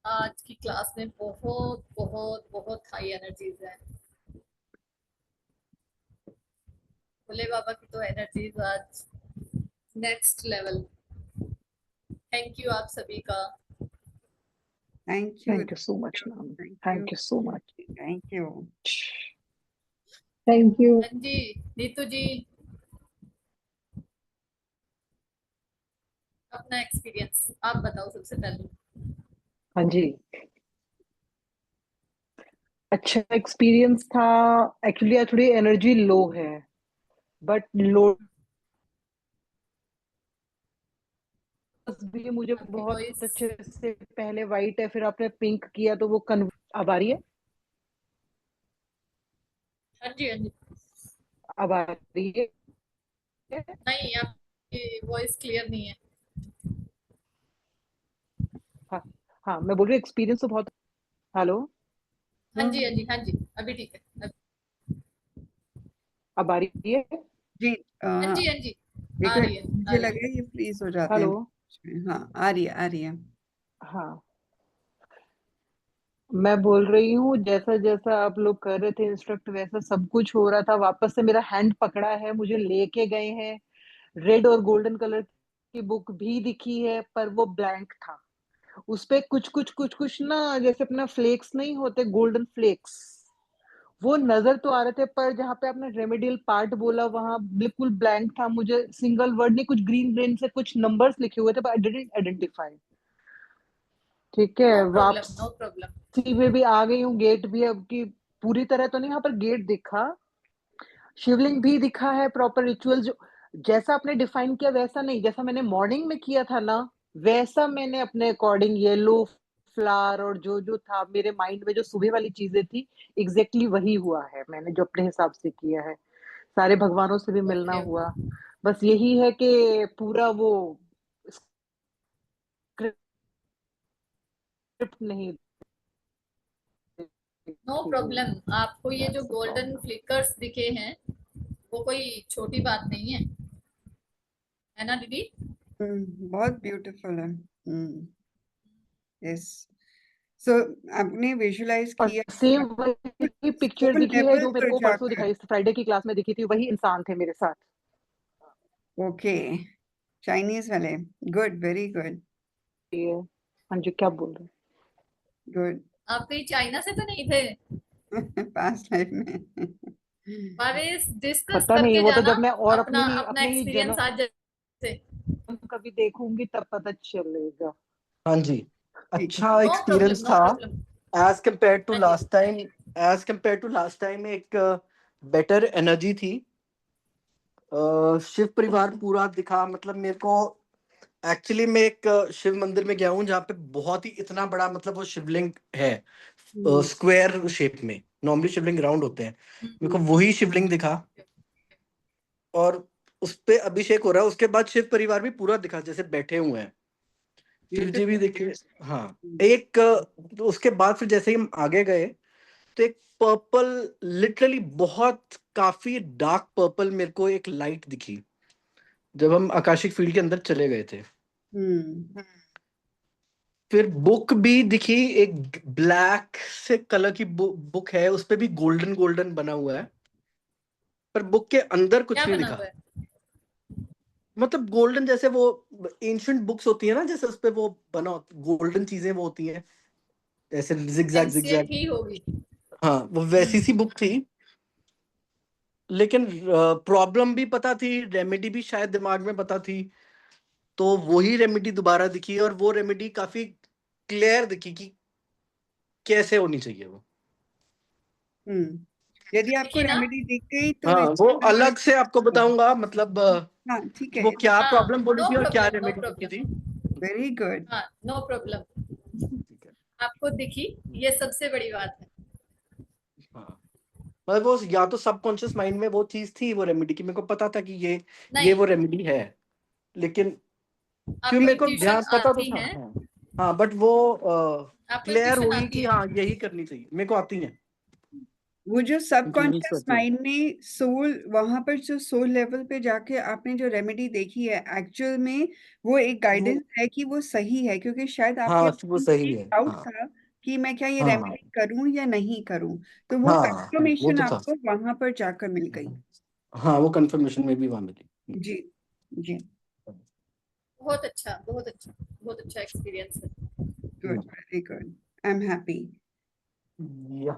आज की क्लास में बहुत बहुत बहुत हाई एनर्जीज है। भोले बाबा की तो एनर्जीज आज नेक्स्ट लेवल। थैंक यू आप सभी का। Thank you. Thank you so much, ma'am. Thank Thank you. you so much. Thank you. Thank you. हाँ जी, नीतू जी, अपना एक्सपीरियंस आप बताओ सबसे पहले। हाँ जी, अच्छा एक्सपीरियंस था। एक्चुअली आज थोड़ी एनर्जी लो है, बट लो भी मुझे आपकी बहुत वॉइस। अच्छे से, पहले वाइट है फिर आपने पिंक किया तो वो कन अब आ रही है। हाँ जी, हाँ जी। अब आ रही है। नहीं, आपकी वॉइस क्लियर नहीं है। हाँ हाँ, मैं बोल रही हूँ एक्सपीरियंस तो बहुत। हेलो। हाँ जी, हाँ जी, हाँ जी, अभी ठीक है। अब आ रही है। जी हाँ हाँ, जी, हाँ जी, आ देखो रही है, आ मुझे रही लगा है। ये फ्रीज हो जाते हैं हेलो। बीच में। हाँ, आ रही है, आ रही है। हाँ, मैं बोल रही हूँ जैसा जैसा आप लोग कर रहे थे इंस्ट्रक्ट वैसा सब कुछ हो रहा था। वापस से मेरा हैंड पकड़ा है, मुझे लेके गए हैं। रेड और गोल्डन कलर की बुक भी दिखी है पर वो ब्लैंक था। उस पे कुछ कुछ कुछ कुछ ना, जैसे अपना फ्लेक्स नहीं होते, गोल्डन फ्लेक्स, वो नजर तो आ रहे थे, पर जहाँ पे आपने रेमेडियल पार्ट बोला वहां बिल्कुल ब्लैंक था। मुझे सिंगल वर्ड नहीं, कुछ ग्रीन ग्रीन से कुछ नंबर्स लिखे हुए थे पर आई डिडंट आइडेंटिफाई। ठीक है, नो प्रॉब्लम, वापसी नो प्रॉब्लम। में भी आ गई हूँ। गेट भी अब की पूरी तरह तो नहीं, यहाँ पर गेट दिखा, शिवलिंग भी दिखा है। प्रॉपर रिचुअल जो जैसा आपने डिफाइन किया वैसा नहीं, जैसा मैंने मॉर्निंग में किया था ना वैसा मैंने अपने अकॉर्डिंग येलो फ्लावर और जो जो था मेरे माइंड में, जो सुबह वाली चीजें थी, एग्जैक्टली वही हुआ है। मैंने जो अपने हिसाब से किया है, सारे भगवानों से भी मिलना ओके, हुआ। बस यही है कि पूरा वो स्क्रिप्ट नहीं नो देखी हुई प्रॉब्लम। आपको ये जो that's the golden problem. Flickers दिखे हैं, वो कोई छोटी बात नहीं है ना दीदी? बहुत ब्यूटीफुल है। यस। सो आपने विजुलाइज और किया सेम वही पिक्चर सोल दिखी है लेवल जो मेरे पर को परसों जाकर। दिखाई, फ्राइडे की क्लास में दिखी थी, वही इंसान थे मेरे साथ। ओके, चाइनीज वाले। Good, very good. ये हाँ जी, क्या बोल रहे गुड। आप कहीं चाइना से तो नहीं थे? पास्ट लाइफ में। हैं? बारे डिस्कस पता नहीं, करके वो तो जाना। जब मैं और अपना अपना अपने ही एक्सपीरियंस जन्म आज से। कभी देखूंगी तब पता चलेगा। हाँ जी, ठीक है। अच्छा नो प्रॉब्लम, एक्सपीरियंस नो था। प्रॉब्लम। एज कम्पेयर टू हाँ जी। लास्ट टाइम, एक बेटर एनर्जी थी। शिव परिवार पूरा दिखा, मतलब मेरे को एक्चुअली मैं एक शिव मंदिर में गया हूँ जहाँ पे बहुत ही इतना बड़ा, मतलब वो शिवलिंग है हम्म, स्क्वायर शेप में। नॉर्मली शिवलिंग राउंड होते हैं, मेरे को हम्म, वही शिवलिंग दिखा और उस पे अभिषेक हो रहा है। उसके बाद शिव परिवार भी पूरा दिखा जैसे बैठे हुए हैं, शिव जी भी beautiful। दिखे। हाँ, एक तो उसके बाद फिर जैसे ही हम आगे गए तो एक पर्पल, लिटरली बहुत काफी डार्क पर्पल, मेरे को एक लाइट दिखी जब हम आकाशिक फील्ड के अंदर चले गए थे। हम्म, फिर बुक भी दिखी, एक ब्लैक से कलर की बुक है, उस पे भी गोल्डन गोल्डन बना हुआ है, पर बुक के अंदर क्या कुछ नहीं बना दिखा। हुआ है? मतलब गोल्डन, जैसे वो एंशियंट बुक्स होती है ना, जैसे उस पे वो बना गोल्डन चीजें वो होती हैं, ऐसे जिगजैग एंशियंट जिगजैग। ही होगी। हाँ, वो वैसी सी हम्म। बुक थी। लेकिन प्रॉब्लम भी पता थी, रेमेडी भी शायद दिमाग में पता थी, तो वही रेमेडी दोबारा दिखी और वो रेमेडी काफी क्लियर दिखी कि कैसे होनी चाहिए वो। हम्म। यदि आपको देखिए ना। रेमेडी दिख गई तो हाँ, वो इसका मतलब अलग से आपको बताऊंगा, मतलब हाँ, ठीक कि है। वो क्या हाँ, प्रॉब्लम बोली नो थी और क्या प्रॉब्लम, नो रेमेडी दिखी थी। प्रॉब्लम। Very good. हाँ, नो प्रॉब्लम। ठीक है। आपको दिखी, ये सबसे बड़ी बात है। हाँ, मतलब वो या तो सबकॉन्शियस माइंड में वो चीज थी, वो रेमेडी की, मेरे को पता था कि ये नहीं, वो रेमेडी है, लेकिन क्यों आपको मेरे को इंट्यूशन ध्यान पता तो आती था। है। हाँ हाँ, बट वो आपको क्लियर इंट्यूशन हुई आती कि है। हाँ यही करनी चाहिए, मेरे को आती है। वो जो इंट्यूशन सबकॉन्शियस आती है। माइंड में सोल, वहां पर जो सोल लेवल पे जाके आपने जो रेमेडी देखी है, एक्चुअल में वो एक वो गाइडेंस है कि वो सही है, क्योंकि शायद आपके हाँ, वो mind में सही एक है। डाउट हाँ था कि मैं क्या ये हाँ रेमेडी करूं या नहीं करूं। तो वो हाँ, वो कंफर्मेशन तो था। आपको वहां पर जाकर मिल गई। हाँ, वो कंफर्मेशन में भी वहां मिली। जी, जी। बहुत अच्छा, बहुत अच्छा, बहुत अच्छा एक्सपीरियंस है। Good, very good. I am happy. या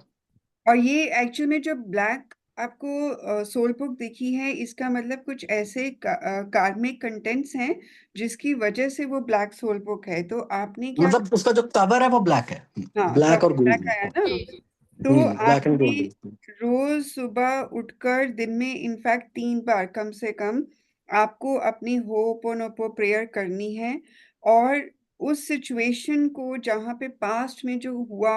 और ये एक्चुअल में जो ब्लैक आपको सोल बुक दिखी है, इसका मतलब कुछ ऐसे कार्मिक कंटेंट्स हैं जिसकी वजह से वो ब्लैक सोल बुक है। तो आपने क्या, मतलब उसका जो कवर है वो ब्लैक है, हाँ ब्लैक और ब्लैक आया गोल्ड। ना, जी जी तो ब्लैक एंड आपने गोल्ड। रोज सुबह उठकर दिन में इनफैक्ट 3 बार कम से कम आपको अपनी होपोनोपो प्रेयर करनी है, और उस सिचुएशन को जहाँ पे पास्ट में जो हुआ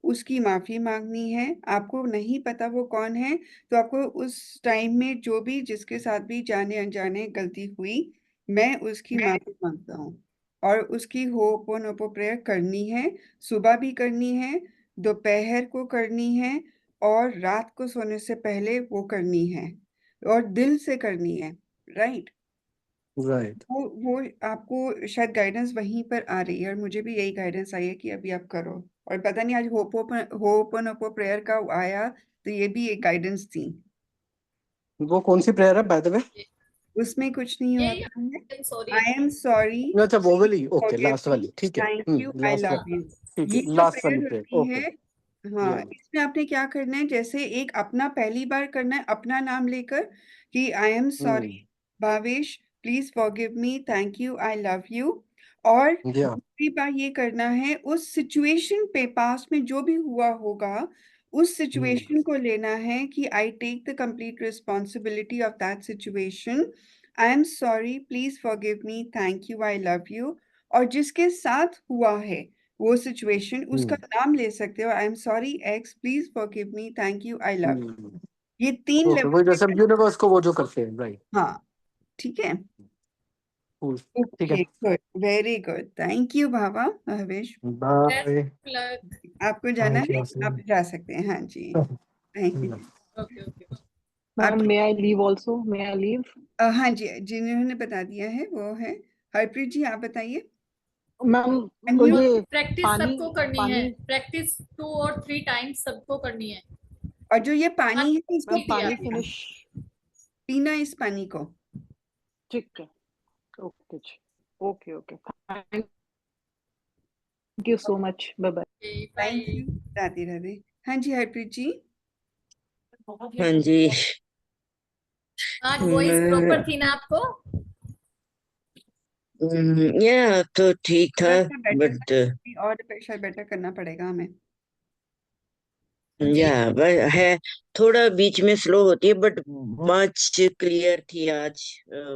उसकी माफी मांगनी है। आपको नहीं पता वो कौन है, तो आपको उस टाइम में जो भी जिसके साथ भी जाने अनजाने गलती हुई, मैं उसकी माफी मांगता हूँ, और उसकी होपोनोपो प्रेयर करनी है। सुबह भी करनी है, दोपहर को करनी है, और रात को सोने से पहले वो करनी है, और दिल से करनी है। राइट। राइट। वो आपको शायद गाइडेंस वहीं पर आ रही है, और मुझे भी यही गाइडेंस आई है कि अभी आप करो। और पता नहीं आज होपोनोपो प्रेयर का आया, तो ये भी एक गाइडेंस थी। वो कौन सी प्रेयर है बाय द वे? उसमें कुछ नहीं यही होता है। सॉरी आई एम सॉरी, अच्छा वो वाली, ओके, फॉरगिव लास्ट मी, वाली, ठीक है। Thank you, I last love वाली, यू। ठीक ये है, जो लास्ट वाली प्रेयर प्रेयर, होती ओके। है, हाँ, या इसमें आपने क्या करना है, जैसे एक अपना पहली बार करना है अपना नाम लेकर कि आई am sorry Bhavesh, please forgive me, thank you, I love you. और या दूसरी बार ये करना है उस सिचुएशन पे, पास्ट में जो भी हुआ होगा उस सिचुएशन को लेना है कि I take the complete responsibility of that situation, I am sorry, please forgive me, thank you, I love you. और जिसके साथ हुआ है वो सिचुएशन, उसका नाम ले सकते हो, आई am sorry x, please forgive me, thank you, I love. ये 3 ओके, लेवल वही पे जैसे हम यूनिवर्स को वो जो करते हैं, राइट। हाँ, ठीक है। कूल, ठीक है। Okay, good, very good, thank you Bhava Bhavesh. Bye. Best luck. आपको जाना थैंक है, यू। आप जा सकते हैं, हाँ जी, thank you. Okay okay ma'am, आप may I leave also? May I leave? हाँ जी, जिन्होंने बता दिया है वो है हरप्रीत जी, आप बताइए। Ma'am, unmute. ये प्रैक्टिस पानी, सबको करनी है, पानी, प्रैक्टिस 2 और 3 टाइम्स सबको करनी है। और जो ये पानी है इसको मैम कीजिए पानी आप। पीना, फिनिश। पीना इस पानी को। ठीक है, ओके जी, okay okay, thank you so much, bye bye. Okay bye. Thank you, Radhe Radhe. हाँ जी हरप्रीत जी। हाँ जी। आज वॉइस प्रॉपर थी ना आपको? या तो ठीक था, थोड़ा सा बेटर बट था, और शायद बेटर करना पड़ेगा हमें। जी है, थोड़ा बीच में स्लो होती है, बट मच क्लियर थी आज।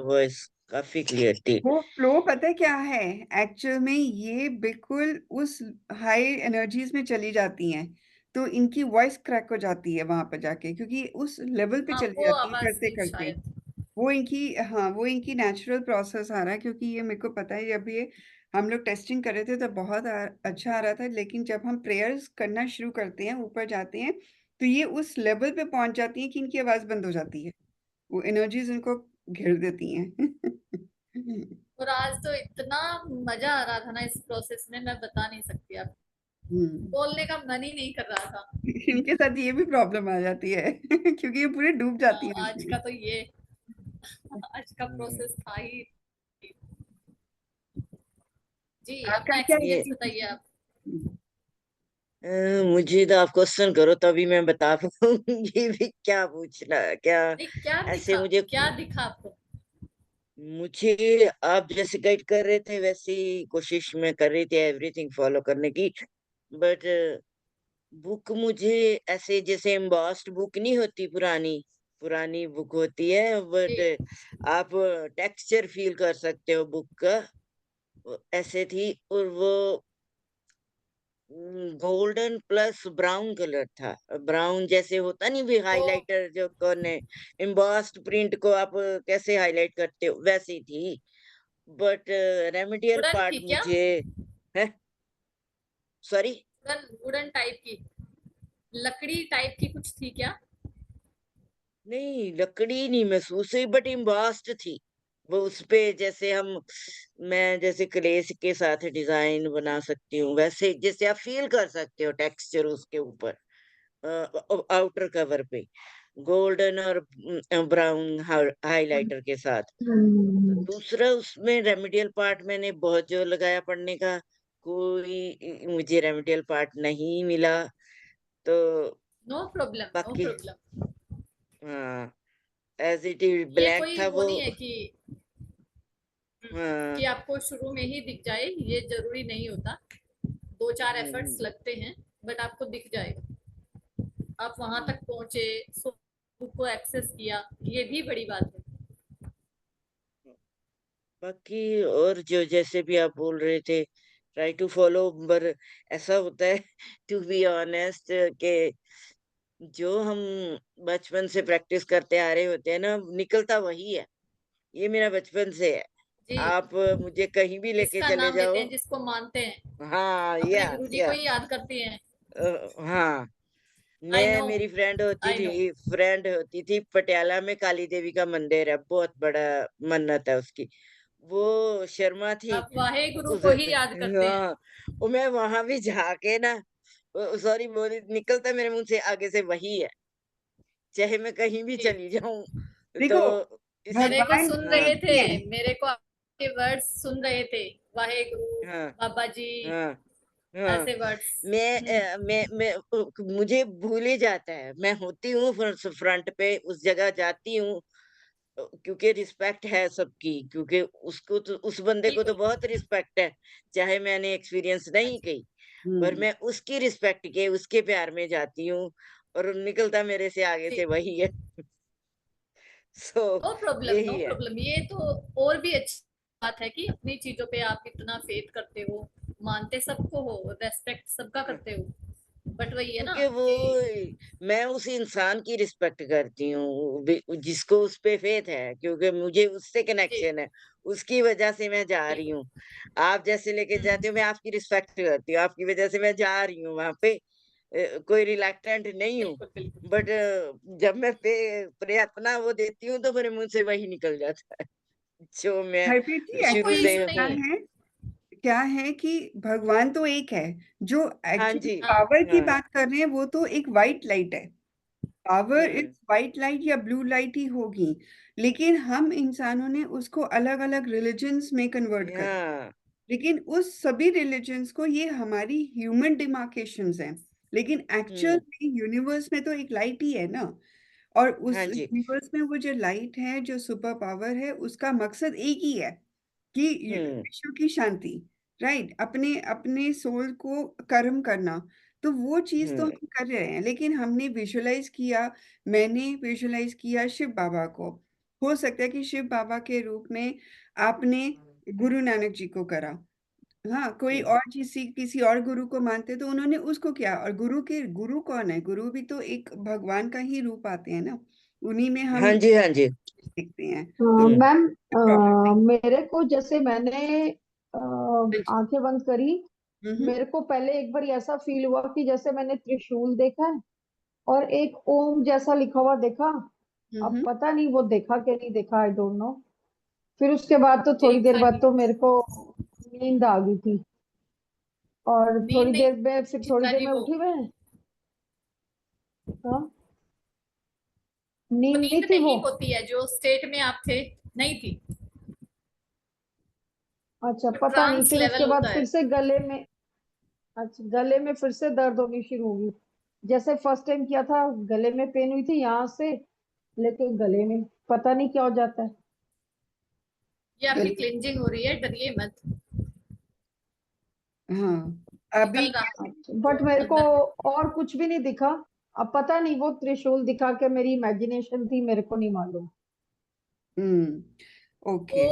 वॉइस काफी क्लियर थी। वो फ्लो पता है क्या है, एक्चुअल में ये बिल्कुल उस हाई एनर्जीज में चली जाती हैं, तो इनकी वॉइस क्रैक हो जाती है वहां पर जाके, क्योंकि उस लेवल पे हाँ, चली वो जाती है आवाज करते थी करते। शायद। वो इनकी, हाँ वो इनकी नेचुरल प्रोसेस आ रहा है, क्योंकि ये मेरे को पता है, जब ये हम लोग टेस्टिंग कर रहे थे तो बहुत अच्छा आ रहा था, लेकिन जब हम प्रेयर्स करना शुरू करते हैं, ऊपर जाते हैं, तो ये उस लेवल पे पहुंच जाती है कि इनकी आवाज बंद हो जाती है, वो एनर्जीज इनको घेर देती हैं। और आज तो इतना मजा आ रहा था ना इस प्रोसेस में, मैं बता नहीं सकती आप। हम्म। बोलने का मन ही नहीं कर रहा था। इनके साथ ये भी प्रॉब्लम आ जाती है क्योंकि ये पूरे डूब जाती है आज इसमें। का तो ये आज का प्रोसेस था ही। जी आपका अपना क्या ये एक्सपीरियंस बताइए आप। मुझे तो आप क्वेश्चन करो तभी मैं बता पाऊंगी भी, क्या पूछना क्या। नहीं, क्या ऐसे दिखा, मुझे क्या दिखा आपको? मुझे आप जैसे गाइड कर रहे थे वैसी कोशिश मैं कर रही थी एवरीथिंग फॉलो करने की, बट बुक मुझे ऐसे जैसे एम्बॉस्ड बुक नहीं होती, पुरानी पुरानी बुक होती है, जी बट आप टेक्सचर फील कर सकते हो बुक का, ऐसे थी। और वो गोल्डन प्लस ब्राउन कलर था। ब्राउन जैसे होता नहीं भी वो हाइलाइटर जो करने, एम्बॉस्ड प्रिंट को आप कैसे हाईलाइट करते हो वैसी थी, बट रेमेडियल वुडन थी पार्ट क्या? मुझे है। सॉरी। वुडन, वुडन टाइप की, लकड़ी टाइप की कुछ थी क्या? नहीं, लकड़ी नहीं महसूस हुई, बट एम्बॉस्ड थी वो उस पे, जैसे हम मैं जैसे क्लेस के साथ डिजाइन बना सकती हूँ वैसे, जैसे आप फील कर सकते हो टेक्सचर उसके ऊपर आउटर कवर पे गोल्डन और ब्राउन हाइलाइटर के साथ। तो दूसरा उसमें रेमेडियल पार्ट मैंने बहुत जोर लगाया पढ़ने का, कोई मुझे रेमेडियल पार्ट नहीं मिला। तो नो प्रॉब्लम, नो बाकी प्रॉब्लम। हाँ, एज इट इज ये ब्लैक कोई था वो वो। नहीं है कि हाँ। आपको शुरू में ही दिख जाए, ये जरूरी नहीं होता। 2-4 एफर्ट्स हम्म, लगते हैं, बट आपको दिख जाएगा। आप वहां तक पहुंचे, बुक को एक्सेस किया, ये भी बड़ी बात है। बाकी और जो जैसे भी आप बोल रहे थे, ट्राई टू फॉलो, पर ऐसा होता है टू बी ऑनेस्ट के जो हम बचपन से प्रैक्टिस करते आ रहे होते हैं ना, निकलता वही है। ये मेरा बचपन से है। जी, आप मुझे कहीं भी लेके जिसका चले नाम लेते जाओ। हैं, जिसको मानते हैं, हाँ, अपने या गुरुजी को या ही याद करती हैं। हाँ, आई नो, मेरी आई नो। फ्रेंड होती थी पटियाला में, काली देवी का मंदिर है, बहुत बड़ा मन्नत है उसकी। वो शर्मा थी। आप वाहे गुरु उस को ही याद करते हैं। हाँ, वो मैं वहां भी जाके ना, सॉरी बोली, निकलता मेरे मुंह से आगे से वही है, चाहे मैं कहीं भी जी, चली जाऊं। देखो, तो इस मेरे को भगवान सुन तो रहे हाँ, एक थे, ही है। मेरे को आपके वर्ड्स सुन रहे थे। वाहे गुरु, हाँ, बाबा जी, हाँ, हाँ। ऐसे वर्ड्स। मुझे भूल ही जाता है, मैं होती हूँ फ्रंट पे, उस जगह जाती हूँ, क्योंकि रिस्पेक्ट है सबकी, क्योंकि उसको तो, उस बंदे को तो बिल्कुल। बहुत रिस्पेक्ट है, चाहे मैंने एक्सपीरियंस हाँ नहीं जी, की, पर हम्म। मैं उसकी रिस्पेक्ट के, उसके प्यार में जाती हूँ, और निकलता मेरे से आगे जी। से वही है। सो नो प्रॉब्लम, नो यही है। प्रॉब्लम। ये तो और भी अच्छी बात है कि अपनी चीजों पे आप इतना फेथ करते हो, मानते सबको हो, रेस्पेक्ट सबका करते हो। बट वही है ना क्योंकि वो, कि मैं उस इंसान की रिस्पेक्ट करती हूँ जिसको उस पे फेथ है, क्योंकि मुझे उससे जी, कनेक्शन है, उसकी वजह से मैं जा रही बिल्कुल। हूँ। आप जैसे लेके जाते हो, मैं आपकी रिस्पेक्ट करती हूँ, आपकी वजह से मैं जा रही हूँ वहां पे, कोई रिलैक्टेंट नहीं हूँ। बिल्कुल, बिल्कुल। बट जब मैं पे अपना वो देती हूँ, तो मेरे मुंह से वही निकल जाता है जो मैं हरप्रीत जी, वो शुरू कोई एक्चुअली से इशू क्या नहीं हूँ। है। है, क्या है कि भगवान तो एक है। जो हाँ एक्चुअली जी। हाँ, पावर की हाँ। बात कर रहे हैं वो तो एक वाइट लाइट है। Power is hmm. White light या ब्लू लाइट ही होगी। लेकिन हम इंसानों ने उसको अलग अलग रिलीजन्स में कन्वर्ट कर, हाँ। लेकिन उस सभी रिलीजन्स को, ये हमारी ह्यूमन डिमार्केशंस हैं। लेकिन एक्चुअल हम्म। में यूनिवर्स में तो एक लाइट ही है ना। और उस हाँ जी। यूनिवर्स में वो जो लाइट है, जो सुपर पावर है, उसका मकसद एक ही है कि हम्म। विश्व की शांति। राइट, अपने अपने सोल को कर्म करना। तो वो चीज तो हम्म। हम कर रहे हैं, लेकिन हमने विजुअलाइज किया, मैंने विजुअलाइज किया शिव बाबा को। हो सकता है कि शिव बाबा के रूप में आपने गुरु नानक जी को करा। हाँ, कोई हम्म। और किसी और गुरु को मानते तो उन्होंने उसको किया। और गुरु कौन है? गुरु भी तो एक भगवान का ही रूप आते हैं ना। उन्हीं में हम हाँ जी। हाँ जी। देखते हैं। तो हम्म। मैम, प्रॉब्लम नहीं। मेरे को जैसे मैंने हाँ जी। आंखें बंद करी, हम्म। मेरे को पहले एक बार ऐसा फील हुआ कि जैसे मैंने त्रिशूल देखा है और एक ओम जैसा लिखा हुआ देखा। अब हम्म। पता नहीं वो देखा कि नहीं देखा, आई डोंट नो। फिर उसके बाद तो थोड़ी देर बाद एग्जैक्टली। तो मेरे को नींद आ गई थी, और नींद थोड़ी नहीं, देर में, फिर थोड़ी जितना देर भी में वो उठी मैं। हाँ, वो नींद नहीं नींद थी वो। नहीं होती है जो स्टेट में आप थे, नहीं थी। अच्छा, वो पता नहीं, ट्रांस फिर उसके लेवल बाद होता फिर है। से गले में, अच्छा गले में फिर से दर्द होनी शुरू होगी। जैसे फर्स्ट टाइम किया था गले में पेन हुई थी यहाँ से लेके गले में, पता नहीं क्या हो जाता है। ये आपकी गले। क्लिंजिंग हो रही है, डरिए मत। हाँ, अभी निकल रहा है अच्छा, बट मेरे को अंदर में। और कुछ भी नहीं दिखा। अब पता नहीं वो त्रिशूल दिखा के मेरी इमेजिनेशन थी, मेरे को नहीं मालूम। वो ओके।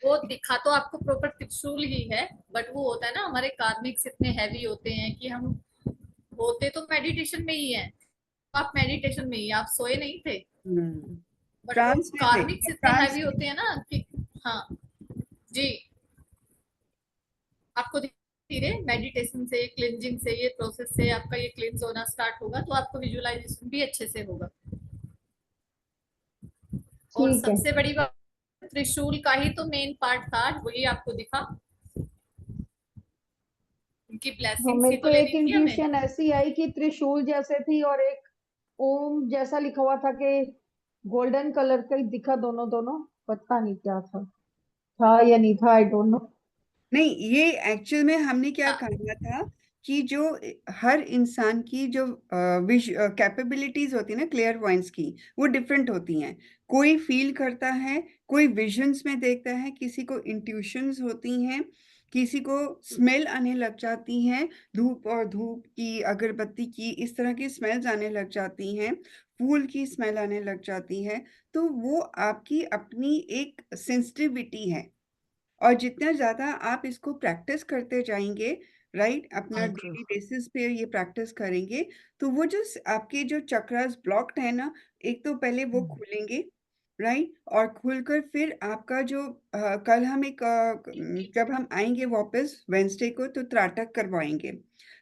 वो दिखा तो आपको प्रॉपर त्रिशूल ही है, बट वो होता है ना, हमारे कार्मिक्स इतने हैवी होते हैं कि हम होते तो मेडिटेशन में ही हैं। आप मेडिटेशन में ही, आप सोए नहीं थे। बट वो ट्रांस में थे, कार्मिक्स इतने ट्रांस हैवी में। होते हैं ना कि हाँ जी, आपको धीरे मेडिटेशन से, क्लिनजिंग से, ये प्रोसेस से आपका ये क्लिनज होना स्टार्ट होगा, तो आपको विजुअलाइजेशन भी अच्छे से होगा। और ठीक है। सबसे बड़ी बात, त्रिशूल का ही तो मेन पार्ट था, वही आपको दिखा। उनकी हाँ, ब्लेसिंग्स मेरे ही को तो एक लेनी थी हमें। इंट्यूशन ऐसी आई कि त्रिशूल जैसे थी और एक ओम जैसा लिखा हुआ था कि गोल्डन कलर का ही दिखा, दोनों दोनों। पता नहीं क्या था या नहीं था, आई डोंट नो। नहीं, ये एक्चुअल में हमने क्या हाँ, कहा था कि जो हर इंसान की जो कैपेबिलिटीज होती है ना क्लियर पॉइंट्स की, वो डिफरेंट होती हैं। कोई फील करता है, कोई विजन्स में देखता है, किसी को इंट्यूशंस होती हैं, किसी को स्मेल आने लग जाती हैं, धूप की, अगरबत्ती की, इस तरह की स्मेल्स आने लग जाती हैं, फूल की स्मेल आने लग जाती है। तो वो आपकी अपनी एक सेंसिटिविटी है, और जितना ज्यादा आप इसको प्रैक्टिस करते जाएंगे, राइट, अपना थैंक यू। डेली बेसिस पे ये प्रैक्टिस करेंगे, तो वो जो आपके जो चक्रास ब्लॉक्ड है ना, एक तो पहले वो खुलेंगे, राइट, और खुलकर फिर आपका जो कल हम जब हम आएंगे वापस वेंसडे को, तो त्राटक करवाएंगे।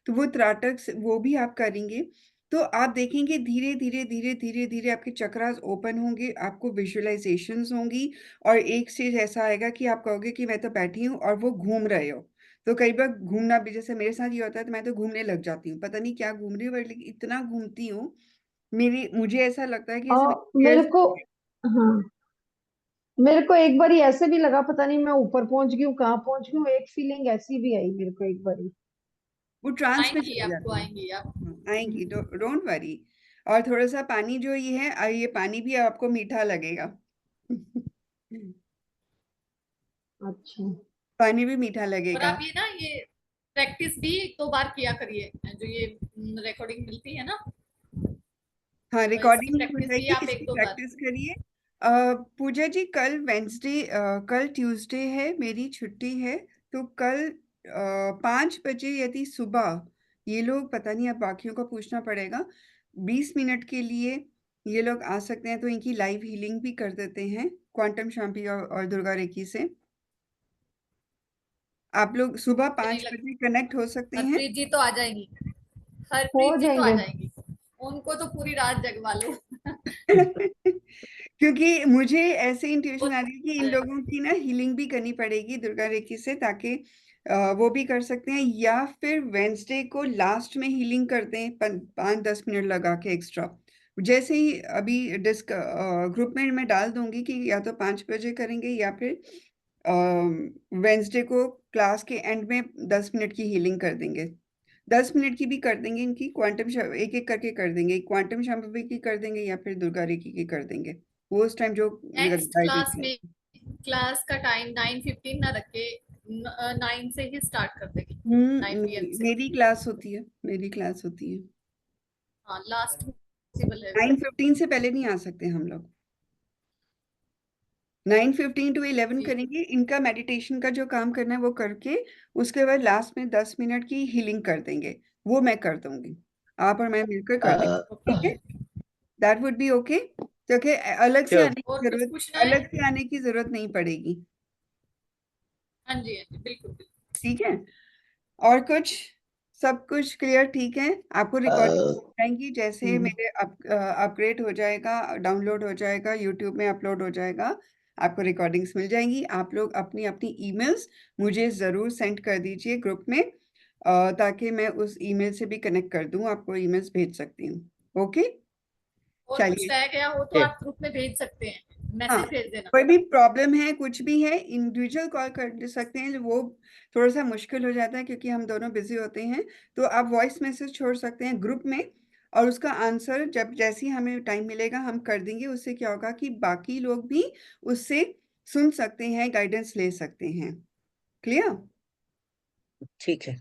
तो वो त्राटक वो भी आप करेंगे, तो आप देखेंगे धीरे धीरे धीरे धीरे धीरे आपके चक्रास ओपन होंगे, आपको विजुअलाइजेशंस होंगी, और एक स्टेज ऐसा आएगा कि आप कहोगे कि मैं तो बैठी हूँ और वो घूम रहे हो। तो कई बार घूमना भी, जैसे मेरे साथ ये होता है, तो मैं तो घूमने लग जाती हूँ, पता नहीं क्या घूम रही हूँ, लेकिन इतना घूमती हूँ, मुझे ऐसा लगता है कि जैसे और मेरे को, हाँ, मेरे को एक बार ऐसे भी लगा, पता नहीं मैं ऊपर पहुंच गई हूँ, कहाँ पहुंच गई हूँ, एक फीलिंग ऐसी भी आई मेरे को एक बार। वो ट्रांस में आएंगी, चले आपको जाती है। आएंगी आप। आएंगी, डोंट वरी। और थोड़ा सा पानी जो ये है, ये पानी भी आपको मीठा लगेगा। अच्छा, पानी भी मीठा और लगेगा। आप ये ना, ये प्रैक्टिस भी 2 बार किया करिए, जो ये रिकॉर्डिंग मिलती है ना, हाँ, तो इसकी रिकॉर्डिंग हो प्रैक्टिस भी जाएगी, आप इसकी 1-2 बार। प्रैक्टिस करिए। पूजा जी, कल ट्यूसडे है, मेरी छुट्टी है, तो कल 5 बजे यदि सुबह, ये लोग, पता नहीं, अब बाकियों का पूछना पड़ेगा, 20 मिनट के लिए ये लोग आ सकते हैं, तो इनकी लाइव हीलिंग भी कर देते हैं, क्वांटम शांति और दुर्गा रेकी से। आप लोग सुबह मुझे नहीं 5 लगता, बजे कनेक्ट हो सकते हैं। हरप्रीत जी तो आ जाएंगी, हो हरप्रीत जी तो आ जाएंगे। जाएंगी, उनको तो पूरी रात जगवा लो। क्योंकि मुझे ऐसे वो इंट्यूशन आ रही है कि आ इन जाएंगी। लोगों की ना हीलिंग भी करनी पड़ेगी दुर्गा रेकी से, ताकि वो भी कर सकते हैं, या फिर वेंसडे को लास्ट में हीलिंग करते हैं 5-10 मिनट लगा के एक्स्ट्रा। जैसे ही अभी ग्रुप में मैं डाल दूंगी कि या तो 5 बजे करेंगे, या फिर वेंसडे को क्लास के एंड में 10 मिनट की हीलिंग कर देंगे। 10 मिनट की भी कर देंगे, इनकी एक एक करके कर देंगे, क्वांटम शंभवी की कर देंगे, या फिर दुर्गा रेकी की कर देंगे, वो उस टाइम जो नेक्स्ट गाइडेंस क्लास है। में, क्लास का टाइम 9:15 ना रख के 9 से ही स्टार्ट कर देंगे, 9 PM से। मेरी क्लास होती है, मेरी क्लास होती है। हाँ, लास्ट पॉसिबल है वो। 9:15 से पहले नहीं आ सकते हम लोग। 9:15 to 11 जी करेंगे, इनका मेडिटेशन का जो काम करना है वो करके, उसके बाद लास्ट में 10 मिनट की हीलिंग कर देंगे, वो मैं कर दूंगी, आप और मैं मिलकर कर देंगे, ठीक है? दैट वुड बी ओके, क्योंकि श्योर। और कुछ पूछना है? अलग से आने की जरूरत नहीं पड़ेगी, हाँ जी, हाँ जी, बिल्कुल बिल्कुल। ठीक है? और कुछ, सब कुछ क्लियर, ठीक है? आपको रिकॉर्डिंग आएंगी, जैसे मेरे अपग्रेड हो जाएगा, डाउनलोड हो जाएगा, यूट्यूब में अपलोड हो जाएगा, आपको रिकॉर्डिंग्स मिल जाएंगी। आप लोग अपनी अपनी ईमेल्स मुझे ज़रूर सेंड कर दीजिए ग्रुप में, ताकि मैं उस ईमेल से भी कनेक्ट कर दूं, आपको ईमेल्स भेज सकती हूँ। ओके, और कुछ चलिए। रह गया हो तो आप ग्रुप में भेज सकते हैं, हाँ, मैसेज भेज देना। कोई भी प्रॉब्लम है, कुछ भी है, इंडिविजुअल कॉल कर सकते हैं, वो थोड़ा सा मुश्किल हो जाता है क्योंकि हम दोनों बिजी होते हैं, तो आप वॉइस मैसेज छोड़ सकते हैं ग्रुप में, और उसका आंसर जब जैसे ही हमें टाइम मिलेगा हम कर देंगे। उससे क्या होगा कि बाकी लोग भी उससे सुन सकते हैं, गाइडेंस ले सकते हैं। क्लियर? ठीक है।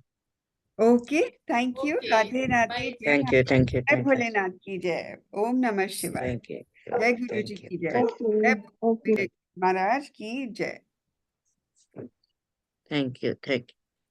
Okay, thank you, okay, Radhe Radhe, bye. जय थैंक यू, थैंक यू, जय थैंक यू, भोलेनाथ की जय, ओम नमः शिवाय, थैंक यू, जय गुरु जी थैंक यू, की जय, ओके, जय ओके। महाराज की जय। Thank you, thank you.